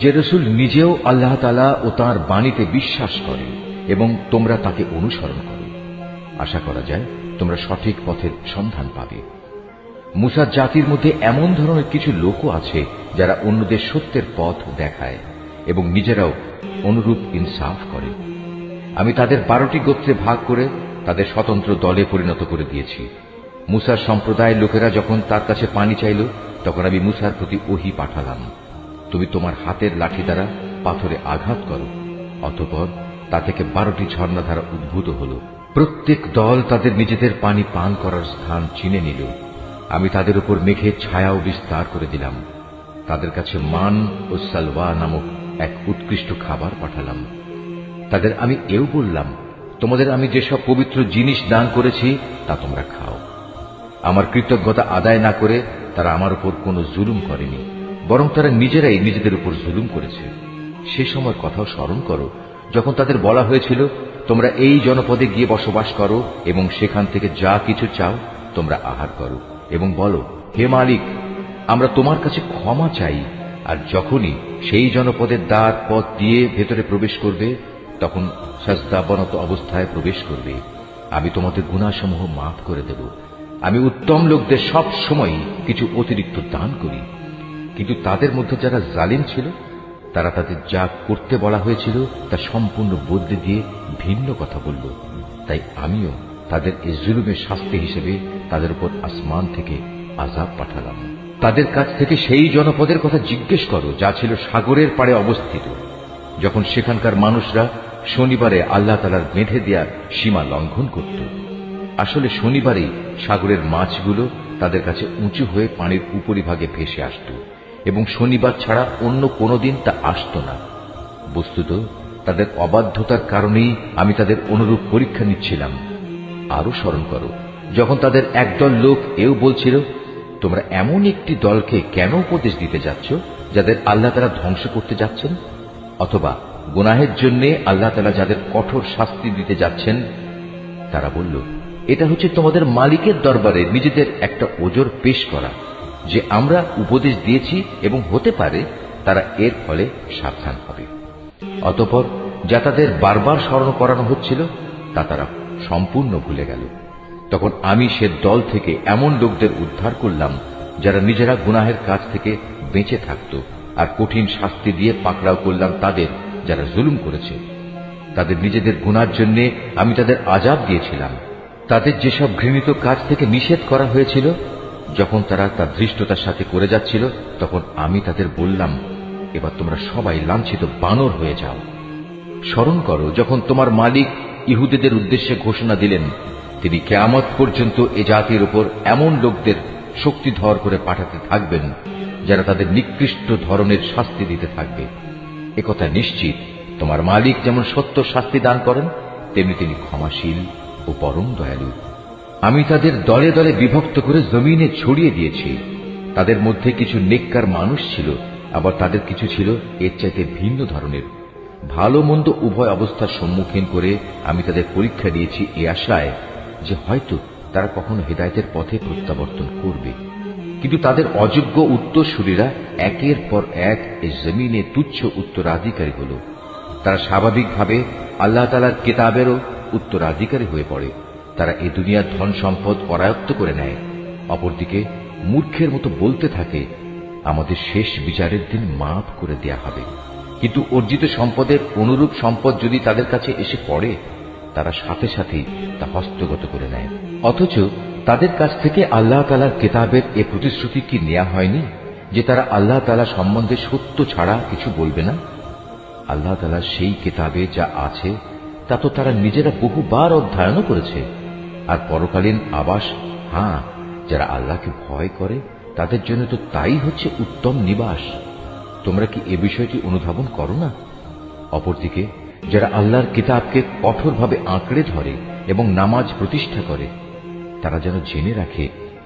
যে রসুল নিজেও আল্লাহ তাআলা ও তাঁর বাণীতে বিশ্বাস করে এবং তোমরা তাকে অনুসরণ করো। আশা করা যায় তোমরা সঠিক পথের সন্ধান পাবে। মুসার জাতির মধ্যে এমন ধরনের কিছু লোকও আছে যারা অন্যদের সত্যের পথ দেখায় এবং নিজেরাও অনুরূপ ইনসাফ করে। আমি তাদের 12টি গোত্রে ভাগ করে তাদের স্বতন্ত্র দলে পরিণত করে দিয়েছি। মুসার সম্প্রদায়ের লোকেরা যখন তার কাছে পানি চাইল, তখন আমি মুসার প্রতি ওহী পাঠালাম, তুমি তোমার হাতের লাঠি দ্বারা পাথরে আঘাত করো। অতঃপর তা থেকে 12টি ঝর্ণাধারা উদ্ভূত হল। প্রত্যেক দল তাদের নিজেদের পানি পান করার স্থান চিনে নিল। আমি তাদের উপর মেঘের ছায়াও বিস্তার করে দিলাম। তাদের কাছে মান ও সালওয়া নামক এক উৎকৃষ্ট খাবার পাঠালাম। তাদের আমি এও বললাম, তোমাদের আমি যেসব পবিত্র জিনিস দান করেছি তা তোমরা খাও। আমার কৃতজ্ঞতা আদায় না করে তারা আমার উপর কোনো জুলুম করেনি, বরং তারা নিজেরাই নিজেদের উপর জুলুম করেছে। সে সময়ের কথাও স্মরণ করো যখন তাদের বলা হয়েছিল, তোমরা এই জনপদে গিয়ে বসবাস করো এবং সেখান থেকে যা কিছু চাও তোমরা আহার করো এবং বলো, হে মালিক, আমরা তোমার কাছে ক্ষমা চাই। আর যখনই সেই জনপদের দ্বার পথ দিয়ে ভেতরে প্রবেশ করবে তখন সাজদাবনত অবস্থায় প্রবেশ করবে। আমি তোমাদের গুনাহসমূহ মাফ করে দেব। আমি উত্তম লোকদের সব সময় কিছু অতিরিক্ত দান করি। কিন্তু তাদের মধ্যে যারা জালিম ছিল তারা তাদের যা করতে বলা হয়েছিল তা সম্পূর্ণ বদলে দিয়ে ভিন্ন কথা বলল। তাই আমিও তাদের এই জুলুমের শাস্তি হিসেবে তাদের উপর আসমান থেকে আযাব পাঠালাম। তাদের কাছ থেকে সেই জনপদের কথা জিজ্ঞেস করো যা ছিল সাগরের পাড়ে অবস্থিত, যখন সেখানকার মানুষরা শনিবারে আল্লাহ তাআলার বেঁধে দেওয়া সীমা লঙ্ঘন করত। আসলে শনিবারেই সাগরের মাছগুলো তাদের কাছে উঁচু হয়ে পানির উপরিভাগে ভেসে আসত এবং শনিবার ছাড়া অন্য কোনো দিন তা আসত না। বস্তুত তাদের অবাধ্যতার কারণেই আমি তাদের অনুরূপ পরীক্ষা নিচ্ছিলাম। আরো স্মরণ করো যখন তাদের একদল লোক এও বলছিল, তোমরা এমন একটি দলকে কেন উপদেশ দিতে যাচ্ছ যাদের আল্লাহ তাআলা ধ্বংস করতে যাচ্ছেন, অথবা গুনাহের জন্য আল্লাহ তাআলা যাদের কঠোর শাস্তি দিতে যাচ্ছেন। তারা বলল, এটা হচ্ছে তোমাদের মালিকের দরবারে নিজেদের একটা ওজর পেশ করা যে আমরা উপদেশ দিয়েছি এবং হতে পারে তারা এর ফলে সাবধান হবে। অতঃপর যা তাদের বারবার স্মরণ করানো হচ্ছিল তা তারা সম্পূর্ণ ভুলে গেল। তখন আমি সে দল থেকে এমন লোকদের উদ্ধার করলাম যারা নিজেরা গুনাহের কাজ থেকে বেঁচে থাকত, আর কঠিন শাস্তি দিয়ে পাকড়াও করলাম তাদের যারা জুলুম করেছে। তাদের নিজেদের গুনার জন্য আমি তাদের আযাব দিয়েছিলাম। তাদের যেসব ঘৃণিত কাজ থেকে নিষেধ করা হয়েছিল, যখন তারা তা ধৃষ্টতার সাথে করে যাচ্ছিল তখন আমি তাদের বললাম, এবার তোমরা সবাই লাঞ্ছিত বানর হয়ে যাও। স্মরণ করো যখন তোমার মালিক ইহুদিদের উদ্দেশ্যে ঘোষণা দিলেন, তিনি কিয়ামত পর্যন্ত এ জাতির উপর এমন লোকদের শক্তিধর করে পাঠাতে থাকবেন যারা তাদের নিকৃষ্ট ধরনের শাস্তি দিতে থাকবে। একথা নিশ্চিত, তোমার মালিক যেমন সত্য শাস্তি দান করেন তেমনি তিনি ক্ষমাশীল ও পরম দয়ালু। আমি তাদের দলে দলে বিভক্ত করে জমিনে ছড়িয়ে দিয়েছি। তাদের মধ্যে কিছু নেককার মানুষ ছিল, আবার তাদের কিছু ছিল এর চাইতে ভিন্ন ধরনের। ভালো মন্দ উভয় অবস্থার সম্মুখীন করে আমি তাদের পরীক্ষা দিয়েছি এ আশায় যে হয়তো তারা কখনো হেদায়েতের পথে প্রত্যাবর্তন করবে। কিন্তু তাদের অযোগ্য উত্তরসূরিরা একের পর এক এই জমিনে তুচ্ছ উত্তরাধিকারী হল। তারা স্বাভাবিকভাবে আল্লাহ তাআলার কিতাবেরও উত্তরাধিকারী হয়ে পড়ে। তারা এই দুনিয়ার ধন সম্পদ করায়ত্ত করে নেয়। অপরদিকে মূর্খের মতো বলতে থাকে, আমাদের শেষ বিচারের দিন মাফ করে দেয়া হবে। কিন্তু অর্জিত সম্পদের অনুরূপ সম্পদ যদি তাদের কাছে এসে পড়ে তারা সাথে সাথেই তা হস্তগত করে নেয়। অথচ তাদের কাছ থেকে আল্লাহ তাআলার কিতাবের এ প্রতিশ্রুতি কি নেওয়া হয়নি যে তারা আল্লাহ তাআলা সম্বন্ধে সত্য ছাড়া কিছু বলবে না? আল্লাহ তাআলার সেই কিতাবে যা আছে তা তো তারা নিজেরা বহুবার অধ্যয়নও করেছে। আর পরকালীন আবাস, যারা আল্লাহকে ভয় করে তাদের জন্য তো তাই হচ্ছে উত্তম নিবাস। তোমরা কি এ বিষয়টি অনুধাবন করো না? অপরদিকে যারা আল্লাহর কিতাবকে কঠোরভাবে আঁকড়ে ধরে এবং নামাজ প্রতিষ্ঠা করে তারা যেন জেনে রাখে,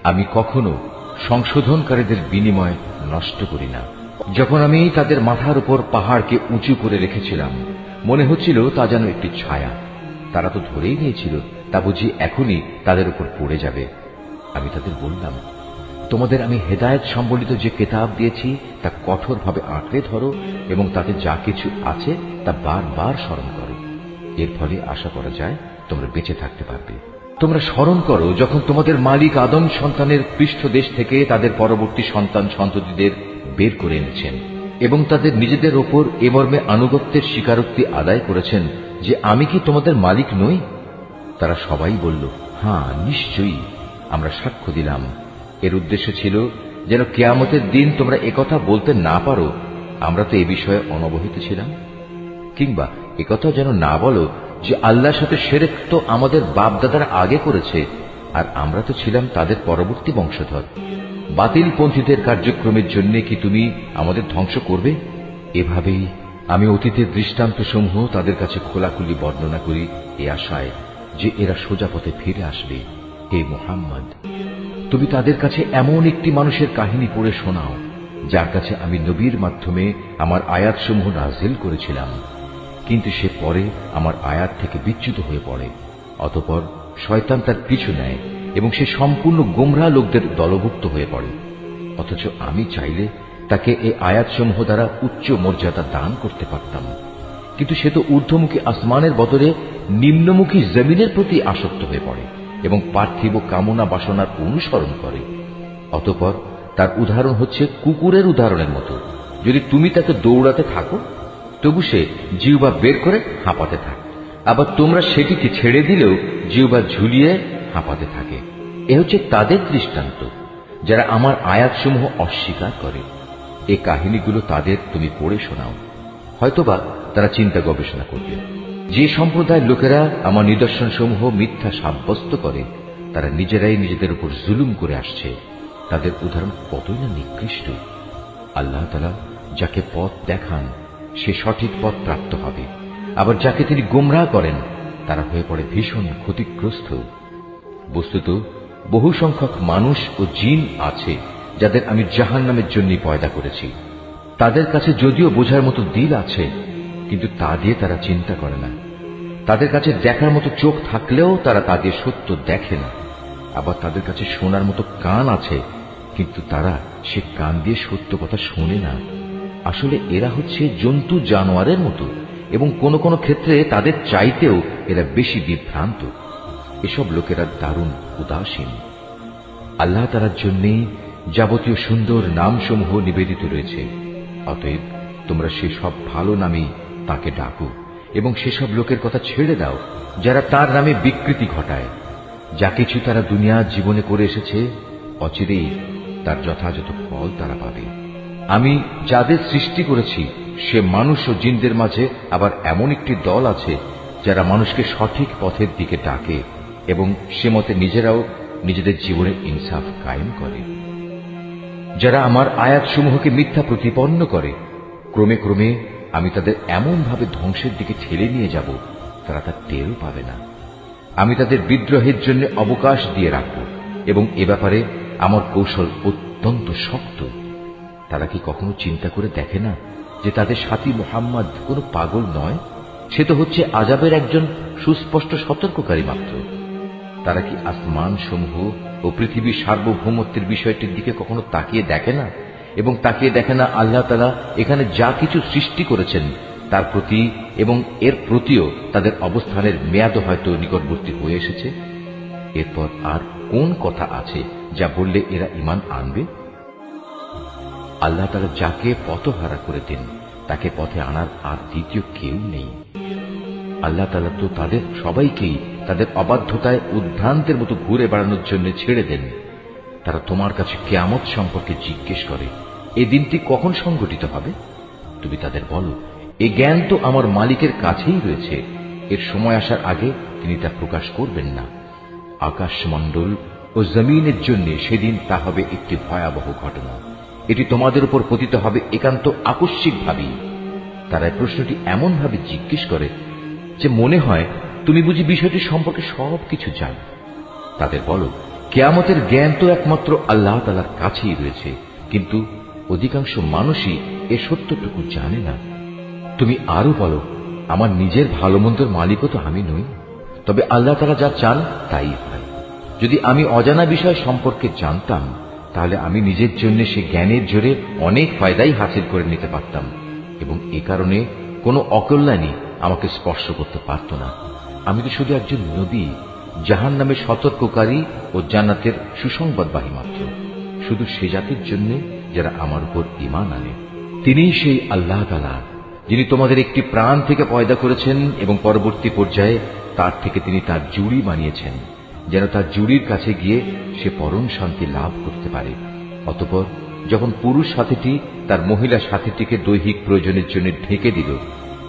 আমি কখনো সংশোধনকারীদের বিনিময় নষ্ট করি না। যখন আমি তাদের মাথার উপর পাহাড়কে উঁচু করে রেখেছিলাম মনে হচ্ছিল তা যেন একটি ছায়া। তারা তো ধরেই নিয়েছিল তা বুঝি এখনই তাদের উপর পড়ে যাবে। আমি তাদের বললাম, তোমাদের আমি হেদায়েত সম্বলিত যে কিতাব দিয়েছি তা কঠোরভাবে আঁকড়ে ধরো এবং তাতে যা কিছু আছে তা বারবার স্মরণ করো। এর ফলে আশা করা যায় তোমরা বেঁচে থাকতে পারবে। তোমরা স্মরণ করো যখন তোমাদের মালিক আদম সন্তানের পৃষ্ঠদেশ থেকে তাদের পরবর্তী সন্তান সন্ততিদের বের করে এনেছেন এবং তাদের নিজেদের ওপর এ মর্মে আনুগত্যের স্বীকারোক্তি আদায় করেছেন যে আমি কি তোমাদের মালিক নই? তারা সবাই বলল, নিশ্চয়ই, আমরা সাক্ষ্য দিলাম। এর উদ্দেশ্য ছিল যেন কিয়ামতের দিন তোমরা একথা বলতে না পারো, আমরা তো এ বিষয়ে অনবহিত ছিলাম। কিংবা একথা যেন না বলো যে আল্লাহর সাথে শিরক তো আমাদের বাপদাদারা আগে করেছে আর আমরা তো ছিলাম তাদের পরবর্তী বংশধর। বাতিলপন্থীদের কার্যক্রমের জন্য কি তুমি আমাদের ধ্বংস করবে? এভাবেই আমি অতীতের দৃষ্টান্তসমূহ তাদের কাছে খোলাখুলি বর্ণনা করি এ আশায় যে এরা সোজা পথে ফিরে আসবে। হে মুহাম্মদ, তুমি তাদের কাছে এমন একটি মানুষের কাহিনী পড়ে শোনাও যার কাছে আমি নবীর মাধ্যমে আমার আয়াতসমূহ নাযিল করেছিলাম, কিন্তু সে পরে আমার আয়াত থেকে বিচ্যুত হয়ে পড়ে। অতঃপর শয়তান তার পিছু নেয় এবং সে সম্পূর্ণ গোমরাহ লোকদের দলভুক্ত হয়ে পড়ে। অথচ আমি চাইলে তাকে এই আয়াতসমূহ দ্বারা উচ্চ মর্যাদা দান করতে পারতাম, কিন্তু সে তো ঊর্ধ্বমুখী আসমানের বদলে নিম্নমুখী জমিনের প্রতি আসক্ত হয়ে পড়ে এবং পার্থিব কামনা বাসনার অনুসরণ করে। অতঃপর তার উদাহরণ হচ্ছে কুকুরের উদাহরণের মতো। যদি তুমি তাকে দৌড়াতে থাকো, তবু সে জিহ্বা বের করে হাঁপাতে থাকে, আবার তোমরা সেটিকে ছেড়ে দিলেও জিহ্বা ঝুলিয়ে হাঁপাতে থাকে। এ হচ্ছে তাদের দৃষ্টান্ত যারা আমার আয়াতসমূহ অস্বীকার করে। এ কাহিনীগুলো তাদের তুমি পড়ে শোনাও, হয়তোবা তারা চিন্তা গবেষণা করবে। যে সম্প্রদায়ের লোকেরা আমার নিদর্শনসমূহ মিথ্যা সাব্যস্ত করে, তারা নিজেরাই নিজেদের উপর জুলুম করে আসছে। তাদের উদাহরণ কতই না নিকৃষ্ট। আল্লাহ তাআলা যাকে পথ দেখান সে সঠিক পথ প্রাপ্ত হবে, আবার যাকে তিনি গোমরাহ করেন তারা হয়ে পড়ে ভীষণ ক্ষতিগ্রস্ত। বস্তুত বহু সংখ্যক মানুষ ও জিন আছে যাদের আমি জাহান্নামের জন্য পয়দা করেছি। তাদের কাছে যদিও বোঝার মতো দিল আছে, কিন্তু তা দিয়ে তারা চিন্তা করে না। তাদের কাছে দেখার মতো চোখ থাকলেও তারা তা দিয়ে সত্য দেখে না। আবার তাদের কাছে শোনার মতো কান আছে, কিন্তু তারা সে কান দিয়ে সত্য কথা শোনে না। আসলে এরা হচ্ছে জন্তু জানোয়ারের মতো, এবং কোন কোন ক্ষেত্রে তাদের চাইতেও এরা বেশি বিভ্রান্ত। এসব লোকেরা দারুণ উদাসীন। আল্লাহ তাআলার জন্যই যাবতীয় সুন্দর নামসমূহ নিবেদিত রয়েছে। অতএব তোমরা সেসব ভালো নামেই তাকে ডাকো এবং সেসব লোকের কথা ছেড়ে দাও যারা তার নামে বিকৃতি ঘটায়। যা কিছু তারা দুনিয়া জীবনে করে এসেছে, অচিরেই তার যথাযথ ফল তারা পাবে। আমি যাদের সৃষ্টি করেছি সে মানুষ ও জিনদের মাঝে আবার এমন একটি দল আছে যারা মানুষকে সঠিক পথের দিকে ডাকে এবং সে মতে নিজেরাও নিজেদের জীবনে ইনসাফ কায়েম করে। যারা আমার আয়াতসমূহকে মিথ্যা প্রতিপন্ন করে, ক্রমে ক্রমে আমি তাদের এমন ভাবে ধ্বংসের দিকে ঠেলে নিয়ে যাব তারা তা টেরও পাবে না। আমি তাদের বিদ্রোহের জন্য অবকাশ দিয়ে রাখব এবং এ ব্যাপারে আমার কৌশল অত্যন্ত শক্ত। তারা কি কখনো চিন্তা করে দেখে না যে তাদের সাথী মুহাম্মদ কোনো পাগল নয়? সে তো হচ্ছে আযাবের একজন সুস্পষ্ট সতর্ককারী মাত্র। তারা কি আসমান সমূহ ও পৃথিবীর সার্বভৌমত্বের বিষয়টির দিকে কখনো তাকিয়ে দেখে না, এবং তাকিয়ে দেখে না আল্লাহ তাআলা এখানে যা কিছু সৃষ্টি করেছেন তার প্রতি এবং এর প্রতিও তাদের অবস্থানের মেয়াদ হয়তো নিকটবর্তী হয়ে এসেছে? এরপর আর কোন কথা আছে যা বললে এরা ঈমান আনবে? আল্লাহ তাআলা যাকে পথহারা করে দেন তাকে পথে আনার আর দ্বিতীয় কেউ নেই। আল্লাহ তাআলা তো তাদের সবাইকেই তাদের অবাধ্যতায় উদ্ভ্রান্তের মতো ঘুরে বেড়ানোর জন্য ছেড়ে দেন। তারা তোমার কাছে কিয়ামত সম্পর্কে জিজ্ঞেস করে, এই দিনটি কখন সংঘটিত হবে? তুমি তাদের বলো, এই জ্ঞান তো আমার মালিকের কাছেই রয়েছে, এর সময় আসার আগে তিনি তা প্রকাশ করবেন না। আকাশমণ্ডল ও জমিনের জন্য সেদিন তা হবে একটি ভয়াবহ ঘটনা। এটি তোমাদের উপর পতিত হবে একান্ত আকস্মিকভাবেই। তারা এই প্রশ্নটি এমন ভাবে জিজ্ঞেস করে যে মনে হয় তুমি বুঝি বিষয়টি সম্পর্কে সবকিছু জানো। তাদের বলো, কিয়ামতের জ্ঞান তো একমাত্র আল্লাহ তাআলার কাছেই রয়েছে, কিন্তু অধিকাংশ মানুষই এ সত্যটুকু জানে না। তুমি আরো বলো, আমার নিজের ভালো মন্দর মালিকও তো আমি নই, তবে আল্লাহ তাআলা যা চান তাই হয়। যদি আমি অজানা বিষয় সম্পর্কে জানতাম তাহলে আমি নিজের জন্য সে জ্ঞানের জোরে অনেক ফায়দাই হাসিল করে নিতে পারতাম, এবং এ কারণে কোনো অকল্যাণী আমাকে স্পর্শ করতে পারত না। আমি তো শুধু একজন নবী, জাহান্নামের সতর্ককারী ও জান্নাতের সুসংবাদবাহী মাত্র, শুধু সে জাতির জন্য যারা আমার উপর ঈমান আনে। তিনিই সেই আল্লাহ তাআলা যিনি তোমাদের একটি প্রাণ থেকে পয়দা করেছেন এবং পরবর্তী পর্যায়ে তার থেকে তিনি তার জুড়ি বানিয়েছেন, যেন তার জুড়ির কাছে গিয়ে সে পরম শান্তি লাভ করতে পারে। অতঃপর যখন পুরুষ সাথীটি তার মহিলা সাথীটিকে দৈহিক প্রয়োজনের জন্য ঢেকে দিল,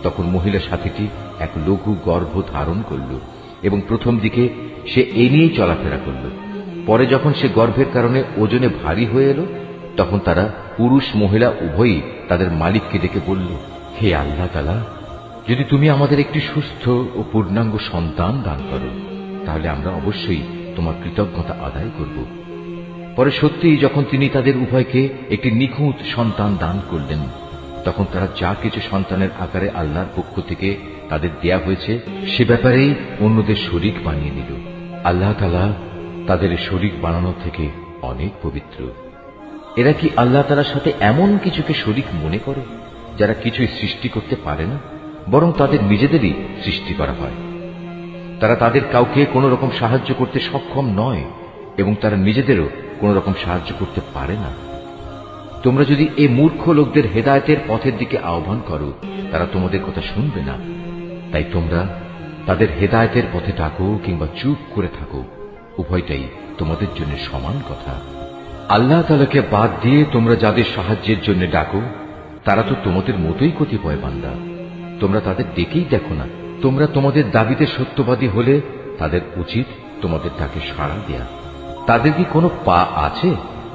তখন মহিলা সাথীটি এক লঘু গর্ভ ধারণ করল এবং প্রথম দিকে সে এ নিয়েই চলাফেরা করল। পরে যখন সে গর্ভের কারণে ওজনে ভারী হয়ে এলো, তখন তারা পুরুষ মহিলা উভয়ই তাদের মালিককে ডেকে বলল, হে আল্লাহ তাআলা, যদি তুমি আমাদের একটি সুস্থ ও পূর্ণাঙ্গ সন্তান দান করো তাহলে আমরা অবশ্যই তোমার কৃতজ্ঞতা আদায় করব। পরে সত্যিই যখন তিনি তাদের উভয়কে একটি নিখুঁত সন্তান দান করলেন, তখন তারা যা কিছু সন্তানের আকারে আল্লাহর পক্ষ থেকে তাদের দেয়া হয়েছে সে ব্যাপারেই অন্যদের শরীক বানিয়ে নিল। আল্লাহ তাআলা তাদের শরীক বানানো থেকে অনেক পবিত্র। এরা কি আল্লাহ তাআলার সাথে এমন কিছুকে শরীক মনে করে যারা কিছুই সৃষ্টি করতে পারে না, বরং তাদের নিজেদেরই সৃষ্টি করা হয়। তারা তাদের কাউকে কোন রকম সাহায্য করতে সক্ষম নয় এবং তারা নিজেদেরও কোন রকম সাহায্য করতে পারে না। তোমরা যদি এই মূর্খ লোকদের হেদায়েতের পথের দিকে আহ্বান করো, তারা তোমাদের কথা শুনবে না। তাই তোমরা তাদের হেদায়েতের পথে ডাকো কিংবা চুপ করে থাকো, উভয়টাই তোমাদের জন্য সমান কথা। আল্লাহ তাআলাকে বাদ দিয়ে তোমরা যাদের সাহায্যের জন্য ডাকো, তারা তো তোমাদের মতোই কতিপয় বান্দা। তোমরা তাদের ডেকেই দেখো না। তোমরা তোমাদের দাবিতে সত্যবাদী হলে তাদের উচিত তোমাদের ডাকে সাড়া দেয়া। তাদের কি কোনো পা আছে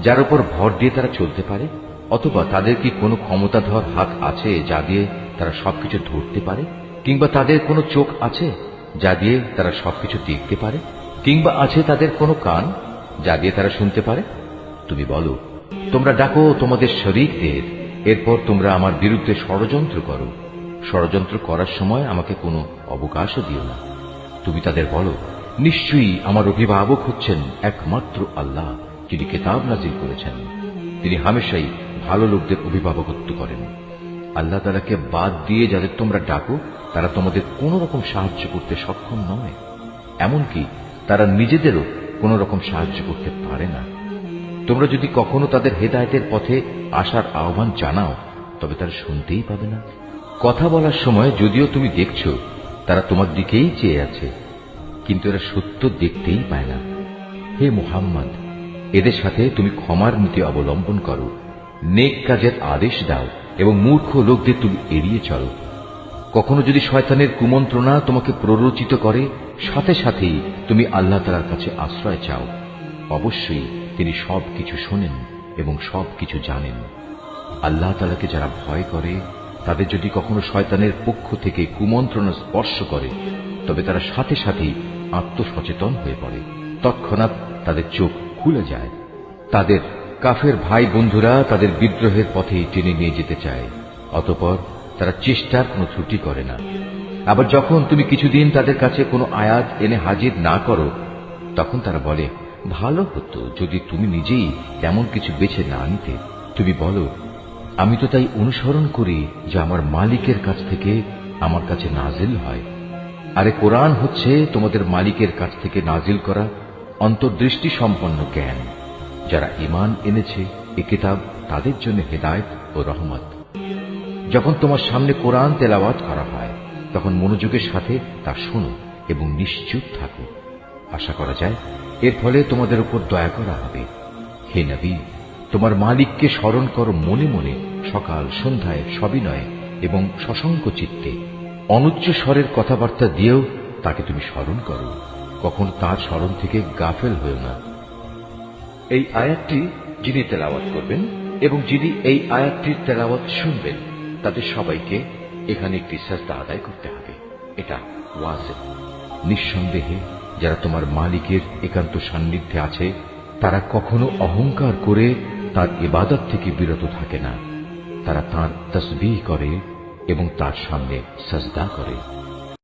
যার উপর ভর দিয়ে তারা চলতে পারে? অথবা তাদের কি কোনো ক্ষমতাধর হাত আছে যা দিয়ে তারা সবকিছু ধরতে পারে? কিংবা তাদের কোনো চোখ আছে যা দিয়ে তারা সবকিছু দেখতে পারে? কিংবা আছে তাদের কোনো কান যা দিয়ে তারা শুনতে পারে? তুমি বলো, তোমরা ডাকো তোমাদের শরীকদের, এরপর তোমরা আমার বিরুদ্ধে ষড়যন্ত্র করো। ষড়যন্ত্র করার সময় আমাকে কোনো অবকাশও দিও না। তুমি তাদের বলো, নিশ্চয়ই আমার অভিভাবক হচ্ছেন একমাত্র আল্লাহ, যিনি কিতাব নাজিল করেছেন। তিনি হামেশাই ভালো লোকদের অভিভাবকত্ব করেন। আল্লাহ তাআলাকে বাদ দিয়ে যাদের তোমরা ডাকো, তারা তোমাদের কোন রকম সাহায্য করতে সক্ষম নয়, এমনকি তারা নিজেদেরও কোন রকম সাহায্য করতে পারে না। তোমরা যদি কখনো তাদের হেদায়েতের পথে আসার আহ্বান জানাও, তবে তারা শুনতেই পাবে না। কথা বলার সময় যদিও তুমি দেখছো তারা তোমার দিকেই চেয়ে আছে, কিন্তু এরা সত্য দেখতেই পায় না। হে মুহাম্মদ, এদের সাথে তুমি ক্ষমার নীতি অবলম্বন করো, নেক কাজের আদেশ দাও এবং মূর্খ লোকদের তুমি এড়িয়ে চলো। কখনো যদি শয়তানের কুমন্ত্রণা তোমাকে প্ররোচিত করে, সাথে সাথেই তুমি আল্লাহ তাআলার কাছে আশ্রয় চাও। অবশ্যই তিনি সবকিছু শোনেন এবং সবকিছু জানেন। আল্লাহ তাআলাকে যারা ভয় করে, তাদের যদি কখনো শয়তানের পক্ষ থেকে কুমন্ত্রণা স্পর্শ করে, তবে তারা সাথে সাথেই আত্মসচেতন হয়ে পড়ে। তৎক্ষণাৎ তাদের চোখ খুলে যায়। তাদের কাফের ভাই বন্ধুরা তাদের বিদ্রোহের পথেই টেনে নিয়ে যেতে চায়, অতঃপর তারা চেষ্টার কোনো ত্রুটি করে না। আবার যখন তুমি কিছুদিন তাদের কাছে কোনো আয়াত এনে হাজির না করো, তখন তারা বলে, ভালো হতো যদি তুমি নিজেই তেমন কিছু বেছে না নিতে। তুমি বলো, আমি তো তাই অনুসরণ করি যা আমার মালিকের কাছ থেকে আমার কাছে নাজিল হয়। আরে কোরআন হচ্ছে তোমাদের মালিকের কাছ থেকে নাজিল করা অন্তর্দৃষ্টি সম্পন্ন জ্ঞান। যারা ঈমান এনেছে এ কিতাব তাদের জন্য হেদায়েত ও রহমত। যখন তোমার সামনে কোরআন তেলাওয়াত করা হয়, তখন মনোযোগের সাথে তা শোনো এবং নিশ্চুপ থাকো। আশা করা যায় এর ফলে তোমাদের উপর দয়া করা হবে। হে নবী, তোমার মালিককে স্মরণ করো মনে মনে, সকাল সন্ধ্যায় সবিনয়ে এবং সশঙ্ক চিত্তে। অনুচ্চ স্বরের কথাবার্তা দিয়েও তাকে তুমি স্মরণ করো, কখনো তার স্মরণ থেকে গাফেল হয়েও না। এই আয়াতটি যিনি তেলাওয়াত করবেন এবং যিনি এই আয়াতটির তেলাওয়াত শুনবেন, তাদের সবাইকে এখানে একটি সাজদা আদায় করতে হবে। এটা ওয়াজিব। নিঃসন্দেহে যারা তোমার মালিকের একান্ত সান্নিধ্যে আছে, তারা কখনো অহংকার করে তার ইবাদত থেকে বিরত থাকে না। তারা তাঁর তাসবিহ করে এবং তার সামনে সাজদা করে।